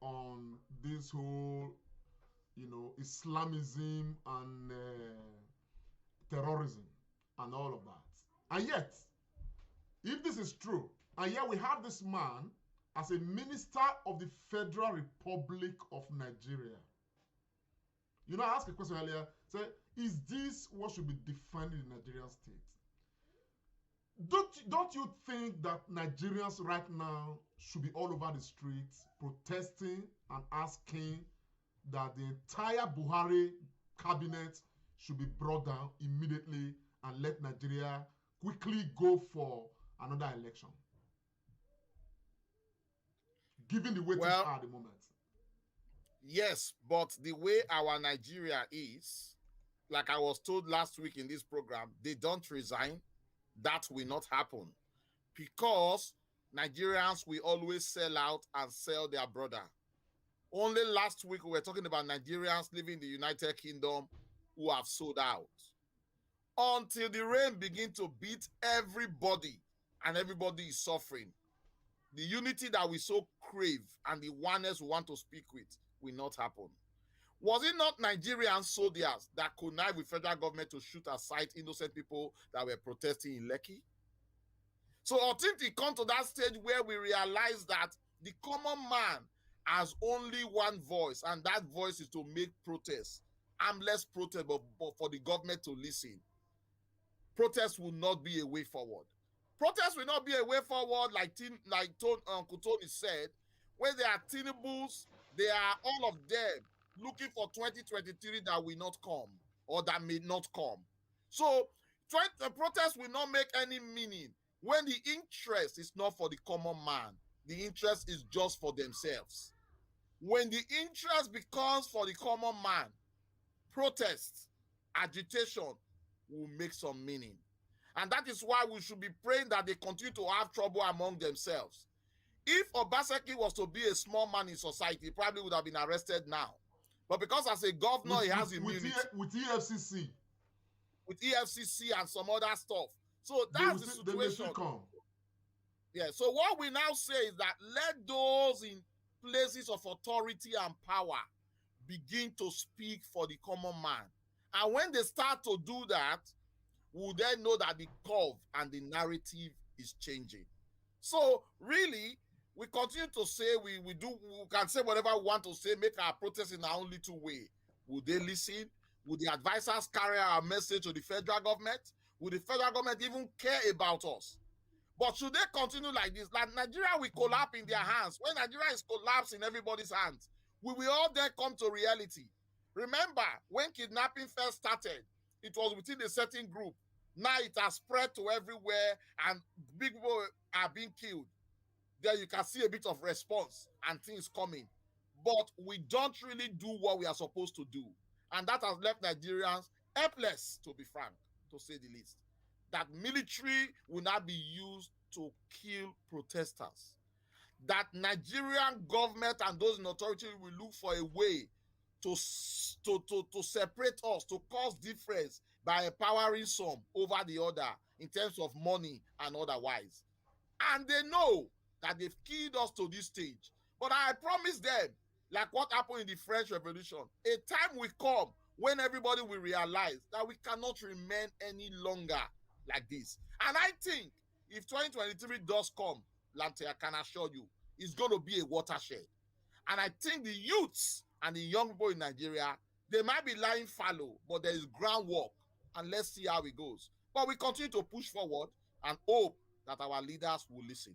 on this whole, Islamism and terrorism and all of that. And yet, if this is true, and yet we have this man as a minister of the Federal Republic of Nigeria. I asked a question earlier, say, is this what should be defined in the Nigerian state? Don't you think that Nigerians right now should be all over the streets protesting and asking that the entire Buhari cabinet should be brought down immediately and let Nigeria quickly go for another election? Given the way things are at the moment. Yes, but the way our Nigeria is, like I was told last week in this program, they don't resign. That will not happen. Because Nigerians will always sell out and sell their brother. Only last week we were talking about Nigerians living in the United Kingdom who have sold out. Until the rain begins to beat everybody and everybody is suffering. The unity that we so crave and the oneness we want to speak with will not happen. Was it not Nigerian soldiers that connived with federal government to shoot aside innocent people that were protesting in Lekki? So I think it come to that stage where we realize that the common man has only one voice, and that voice is to make protests, armless protest, but for the government to listen. protest will not be a way forward. Protest will not be a way forward, like Uncle Tony said. When they are Tinubus, they are all of them looking for 2023 that will not come or that may not come. So the protest will not make any meaning when the interest is not for the common man. The interest is just for themselves. When the interest becomes for the common man, protest, agitation will make some meaning. And that is why we should be praying that they continue to have trouble among themselves. If Obaseki was to be a small man in society, he probably would have been arrested now. But because as a governor, he has immunity. With EFCC. With EFCC and some other stuff. So that's the situation. Yeah, so what we now say is that let those in places of authority and power begin to speak for the common man. And when they start to do that, we'll then know that the curve and the narrative is changing. So really, we continue to say we can say whatever we want to say, make our protest in our own little way. Will they listen? Will the advisors carry our message to the federal government? Will the federal government even care about us? But should they continue like this? Like Nigeria will collapse in their hands. When Nigeria is collapsed in everybody's hands, we will all then come to reality. Remember, when kidnapping first started, it was within a certain group. Now it has spread to everywhere and big people are being killed. There you can see a bit of response and things coming. But we don't really do what we are supposed to do. And that has left Nigerians helpless, to be frank, to say the least. That military will not be used to kill protesters. That Nigerian government and those in authority will look for a way to separate us, to cause difference by empowering some over the other in terms of money and otherwise. And they know that they've killed us to this stage. But I promise them, like what happened in the French Revolution, a time will come when everybody will realize that we cannot remain any longer like this. And I think if 2023 does come, Lante, I can assure you, it's going to be a watershed. And I think the youths and the young people in Nigeria, they might be lying fallow, but there is groundwork. And let's see how it goes. But we continue to push forward and hope that our leaders will listen.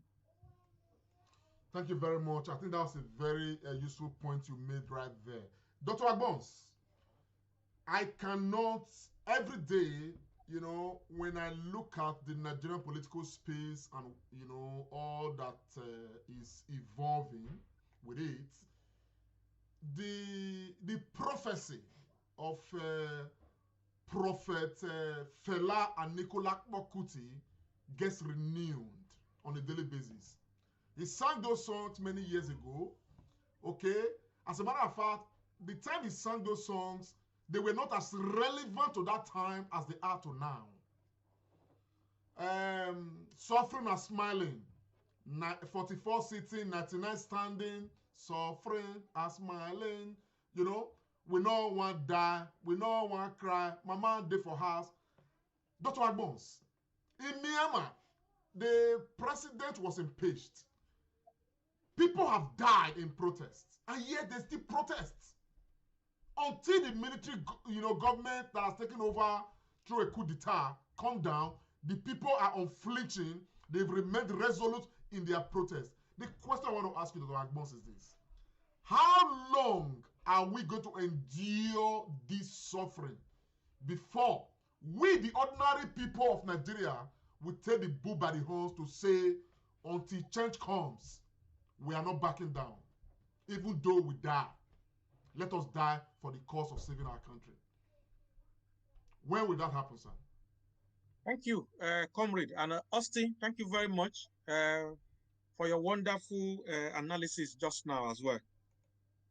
Thank you very much. I think that was a very useful point you made right there. Dr. Agbons, I cannot, every day, you know, when I look at the Nigerian political space and, you know, all that is evolving with it, the prophecy of Prophet Fela and Nicola Kuti gets renewed on a daily basis. He sang those songs many years ago, okay? As a matter of fact, the time he sang those songs, they were not as relevant to that time as they are to now. Suffering and smiling, 44 sitting, 99 standing, suffering and smiling, you know, we no want die, we no want cry, mama dey for house. Dr. Agbons, in Myanmar, the president was impeached. People have died in protests, and yet they still protest. Until the military, you know, government that has taken over through a coup d'etat come down, the people are unflinching. They've remained resolute in their protest. The question I want to ask you, Dr. Agbons, is this. How long are we going to endure this suffering before we, the ordinary people of Nigeria, will take the bull by the horns to say, until change comes, we are not backing down. Even though we die, let us die for the cause of saving our country. When will that happen, sir? Thank you, Comrade. And Austin, thank you very much for your wonderful analysis just now as well.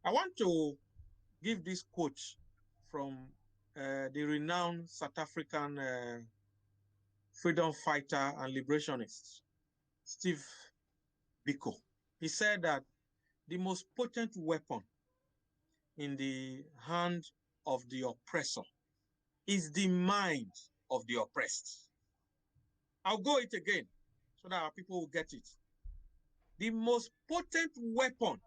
I want to give this quote from the renowned South African freedom fighter and liberationist, Steve Biko. He said that the most potent weapon in the hand of the oppressor is the mind of the oppressed. I'll go it again so that our people will get it. The most potent weapon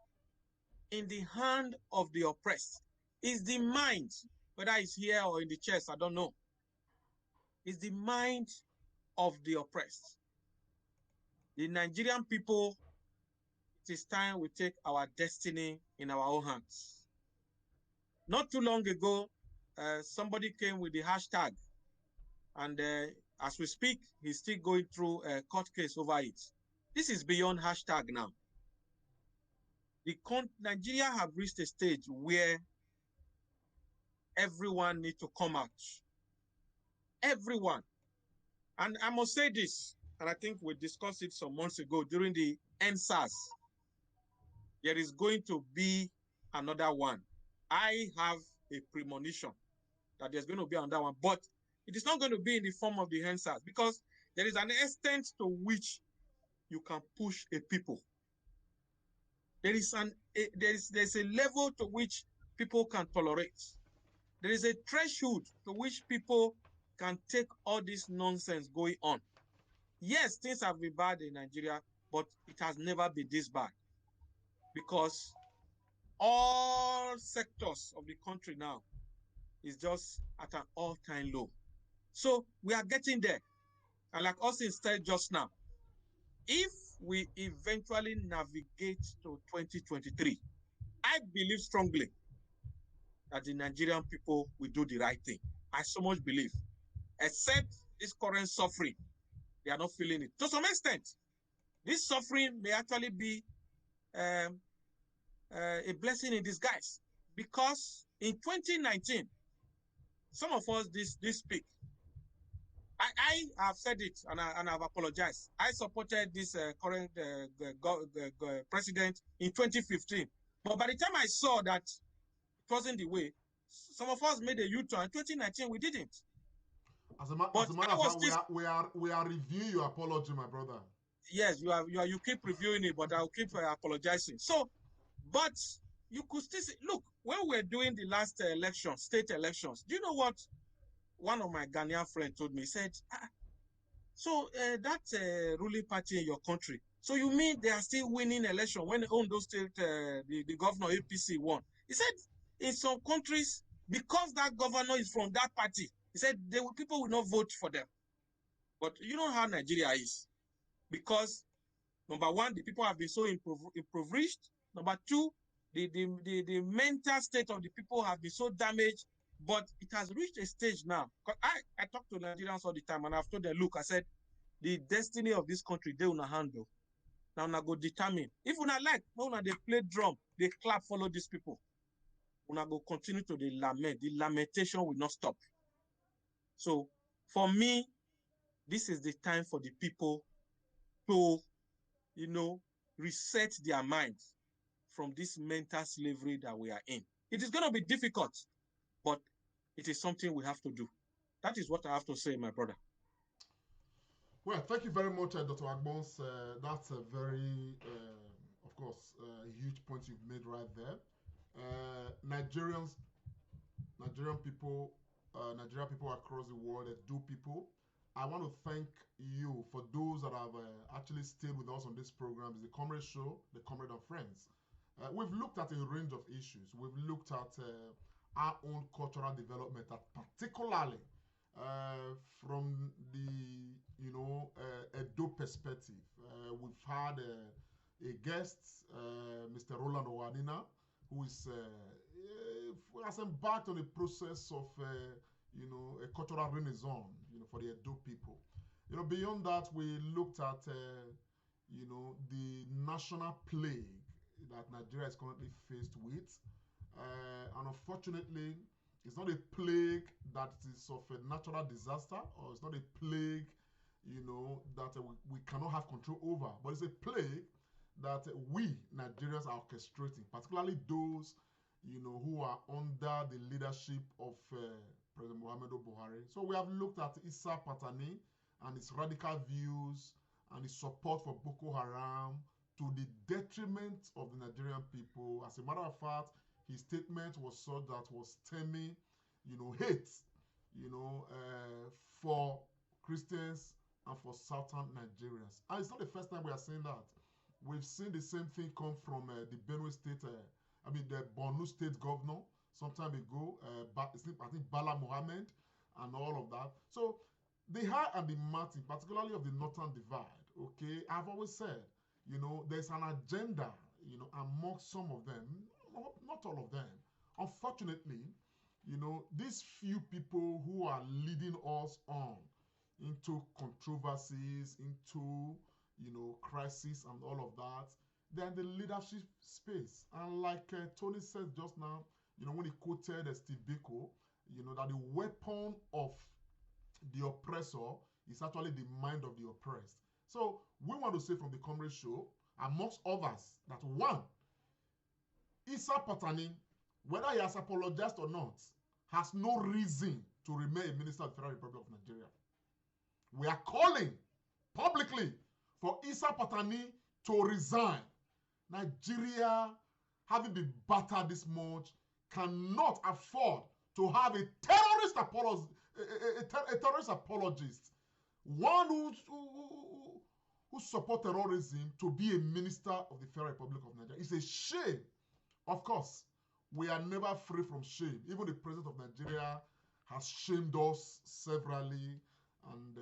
in the hand of the oppressed is the mind, whether it's here or in the chest, I don't know. is the mind of the oppressed. The Nigerian people, it is time we take our destiny in our own hands. Not too long ago, somebody came with the hashtag, and as we speak, he's still going through a court case over it. This is beyond hashtag now. Nigeria have reached a stage where everyone needs to come out. Everyone. And I must say this, and I think we discussed it some months ago during the NSAS. There is going to be another one. I have a premonition that there's going to be another one, but it is not going to be in the form of the NSAS, because there is an extent to which you can push a people. There's a level to which people can tolerate. There is a threshold to which people can take all this nonsense going on. Yes, things have been bad in Nigeria, but it has never been this bad, because all sectors of the country now is just at an all-time low. So we are getting there. And like Austin said just now, if we eventually navigate to 2023, I believe strongly that the Nigerian people will do the right thing. I so much believe. Except this current suffering, they are not feeling it. To some extent, this suffering may actually be a blessing in disguise, because in 2019, some of us this speak. I have said it, and I've apologized. I supported this current president in 2015. But by the time I saw that it wasn't the way, some of us made a U-turn. In 2019, we didn't. As a matter of fact, we are reviewing your apology, my brother. Yes, you keep reviewing it, but I'll keep apologizing. So, but you could still see, look, when we were doing the last election, state elections, do you know what one of my Ghanaian friends told me? He said, so that ruling party in your country, so you mean they are still winning election when Ondo State, the governor APC won? He said, in some countries, because that governor is from that party, he said people will not vote for them. But you know how Nigeria is. Because, number one, the people have been so impoverished. Number two, the mental state of the people have been so damaged. But it has reached a stage now. I talk to Nigerians all the time, and I've told them, look, I said, the destiny of this country, they will handle. Now, I go determine. If una like, when they play drum, they clap, follow these people. Una go continue to the lament. The lamentation will not stop. So, for me, this is the time for the people to, reset their minds from this mental slavery that we are in. It is going to be difficult, but it is something we have to do. That is what I have to say, my brother. Well, thank you very much, Dr. Agbons. That's a very, of course, huge point you've made right there. Nigerian people across the world, do people. I want to thank you for those that have actually stayed with us on this program. It's the Comrade Show, the Comrade and Friends. We've looked at a range of issues. We've looked at our own cultural development, particularly from the Edo perspective. We've had a guest, Mr. Roland Owanina, who has embarked on a process of a cultural renaissance, for the Edo people. Beyond that, we looked at the national plague that Nigeria is currently faced with, and unfortunately, it's not a plague that is of a natural disaster, or it's not a plague, that we cannot have control over, but it's a plague that we Nigerians are orchestrating, particularly those, who are under the leadership of President Muhammadu Buhari. So we have looked at Issa Patani and his radical views and his support for Boko Haram to the detriment of the Nigerian people. As a matter of fact, his statement was such that was stemming, hate, for Christians and for Southern Nigerians. And it's not the first time we are saying that. We've seen the same thing come from the Benue State, the Borno State governor some time ago, I think Bala Mohammed and all of that. So The high and the mighty, particularly of the northern divide, okay, I've always said, you know, there's an agenda, you know, amongst some of them, not all of them. Unfortunately, you know, these few people who are leading us on into controversies, into, you know, crisis and all of that, they're in the leadership space. And like Tony said just now, you know, when he quoted Steve Biko, you know, that the weapon of the oppressor is actually the mind of the oppressed. So we want to say from the Comrade Show, amongst others, that one, Issa Patani, whether he has apologized or not, has no reason to remain a minister of the Federal Republic of Nigeria. We are calling publicly for Issa Patani to resign. Nigeria, having been battered this much, cannot afford to have a terrorist apologist, one who support terrorism, to be a minister of the Federal Republic of Nigeria. It's a shame. Of course, we are never free from shame. Even the president of Nigeria has shamed us severally. And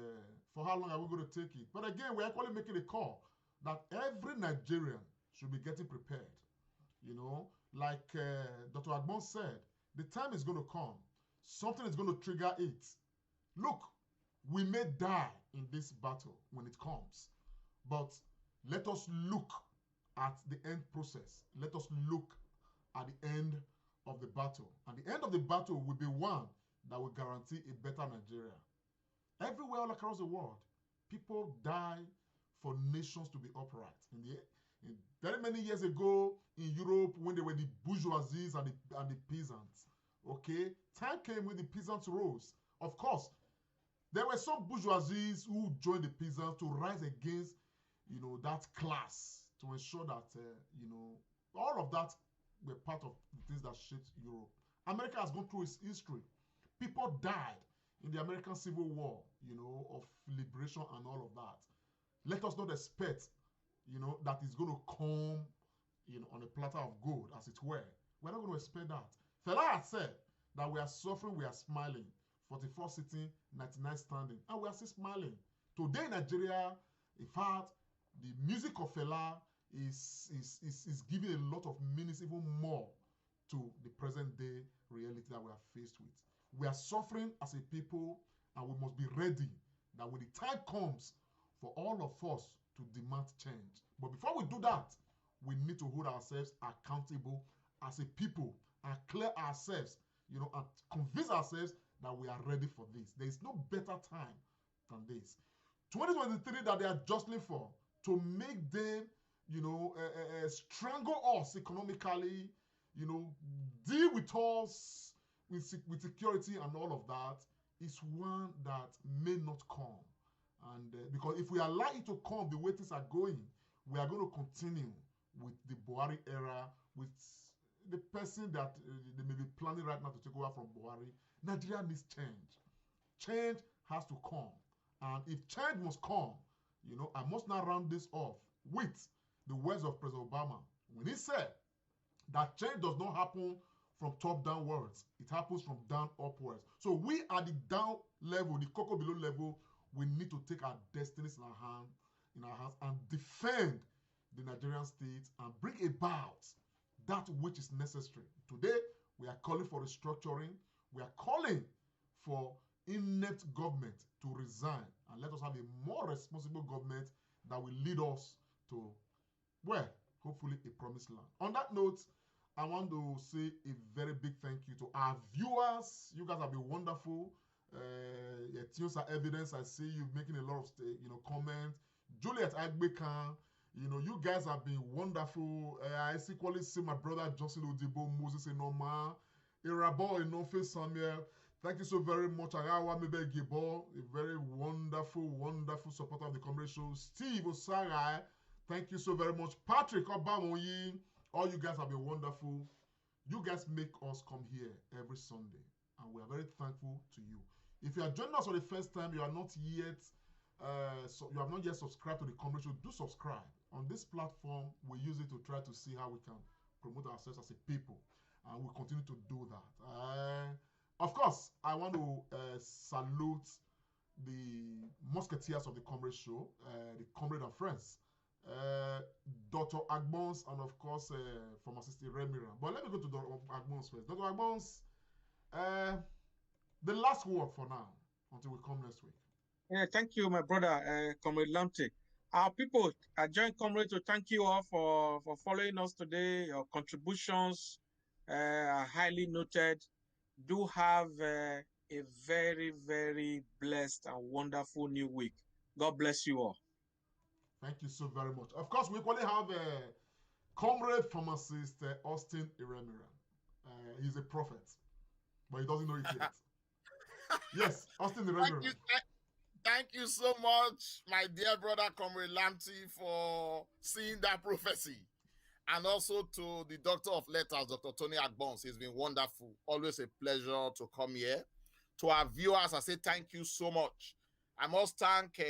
for how long are we going to take it? But again, we're actually making a call that every Nigerian should be getting prepared. You know, like Dr. Agbon said, the time is going to come. Something is going to trigger it. Look, we may die in this battle when it comes. But let us look at the end process. Let us look at the end of the battle. And the end of the battle will be one that will guarantee a better Nigeria. Everywhere all across the world, people die for nations to be upright. In very many years ago in Europe, when there were the bourgeoisies and the peasants, okay, time came when the peasants rose. Of course, there were some bourgeoisies who joined the peasants to rise against, you know, that class, to ensure that, you know, all of that were part of the things that shaped Europe. America has gone through its history. People died in the American Civil War, you know, of liberation and all of that. Let us not expect, you know, that it's going to come, you know, on a platter of gold, as it were. We're not going to expect that. Fela had said that we are suffering, we are smiling. 44 sitting, 99 standing, and we are still smiling. Today in Nigeria, in fact, the music of Fela is giving a lot of meanings, even more, to the present day reality that we are faced with. We are suffering as a people, and we must be ready that when the time comes for all of us to demand change. But before we do that, we need to hold ourselves accountable as a people and clear ourselves, you know, and convince ourselves that we are ready for this. There is no better time than this. 2023 that they are jostling for, to make them, you know, strangle us economically, you know, deal with us with security and all of that, is one that may not come. And because if we allow it to come the way things are going, we are going to continue with the Buhari era, with the person that they may be planning right now to take over from Buhari. Nigeria needs change. Change has to come. And if change must come, you know, I must now round this off with the words of President Obama when he said that change does not happen from top downwards. It happens from down upwards. So we at the down level, the cocoa below level, we need to take our destinies in our hands and defend the Nigerian state and bring about that which is necessary. Today, we are calling for restructuring. We are calling for inept government to resign, and let us have a more responsible government that will lead us to, well, hopefully a promised land. On that note, I want to say a very big thank you to our viewers. You guys have been wonderful. Tunes are evidence. I see you making a lot of comments. Juliet Agbekan, you guys have been wonderful. I equally see my brother Johnson Odibo, Moses Enoma, Irabo Enofe Samuel. Thank you so very much. Agawa Mebe Gibo, a very wonderful, wonderful supporter of the Comrade Show. Steve Osarai, thank you so very much. Patrick Obamoyi, all you guys have been wonderful. You guys make us come here every Sunday, and we are very thankful to you. If you are joining us for the first time, you are not yet, you have not yet subscribed to the Comrade Show, do subscribe. On this platform, we use it to try to see how we can promote ourselves as a people, and we'll continue to do that. Of course, I want to salute the musketeers of the Comrade Show, the Comrade and Friends, Dr. Agbons, and of course, pharmacist Remira. But let me go to Dr. Agbons first. Dr. Agbons, the last word for now until we come next week. Yeah, thank you, my brother, Comrade Lamte. Our people, I join Comrade to thank you all for following us today. Your contributions are highly noted. Do have a very, very blessed and wonderful new week. God bless you all. Thank you so very much. Of course, we equally have Comrade Pharmacist Austin Iremira. He's a prophet, but he doesn't know it yet. Yes, Austin Iremira. Thank you so much, my dear brother Comrade Lamte, for seeing that prophecy. And also to the Doctor of Letters, Dr. Tony Agbons. It's been wonderful. Always a pleasure to come here. To our viewers, I say thank you so much. I must thank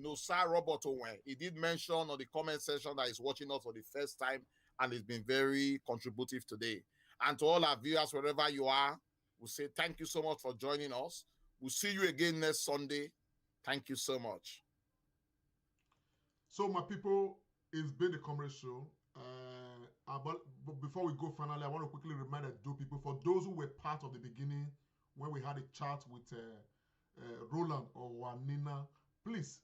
Nosa Robert Owen. He did mention on the comment section that he's watching us for the first time, and he's been very contributive today. And to all our viewers, wherever you are, we say thank you so much for joining us. We'll see you again next Sunday. Thank you so much. So, my people, it's been the Comrade Show. But before we go finally, I want to quickly remind Edo people, for those who were part of the beginning, when we had a chat with Roland or Wanina, please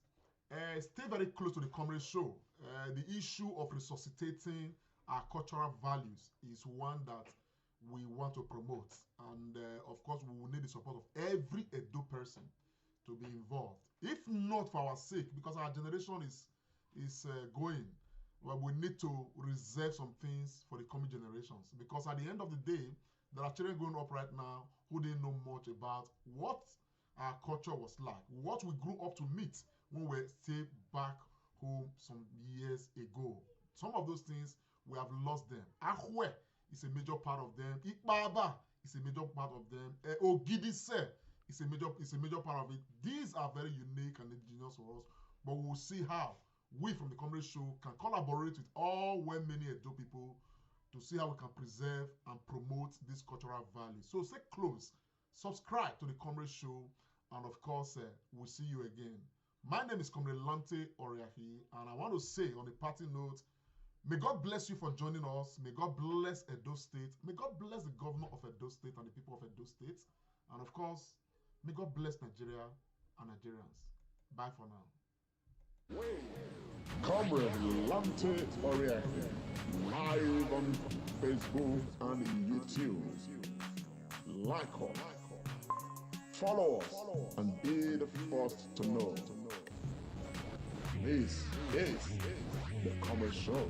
stay very close to the Comrade Show. The issue of resuscitating our cultural values is one that we want to promote. And of course, we will need the support of every Edo person to be involved. If not for our sake, because our generation is going, well, we need to reserve some things for the coming generations. Because at the end of the day, there are children growing up right now who didn't know much about what our culture was like, what we grew up to meet when we stayed back home some years ago. Some of those things, we have lost them. Ahwe is a major part of them. Ikbaba is a major part of them. Ogidise is a major part of it. These are very unique and indigenous for us, but we'll see how we from the Comrade Show can collaborate with all many Edo people to see how we can preserve and promote these cultural values. So stay close, subscribe to the Comrade Show, and of course, we'll see you again. My name is Comrade Lamte Oriahi, and I want to say on a parting note, may God bless you for joining us. May God bless Edo State. May God bless the governor of Edo State and the people of Edo State. And of course, may God bless Nigeria and Nigerians. Bye for now. Comrade Lamte Oriahi, live on Facebook and YouTube. Like us, follow us, and be the first to know. This is the Comrade Show.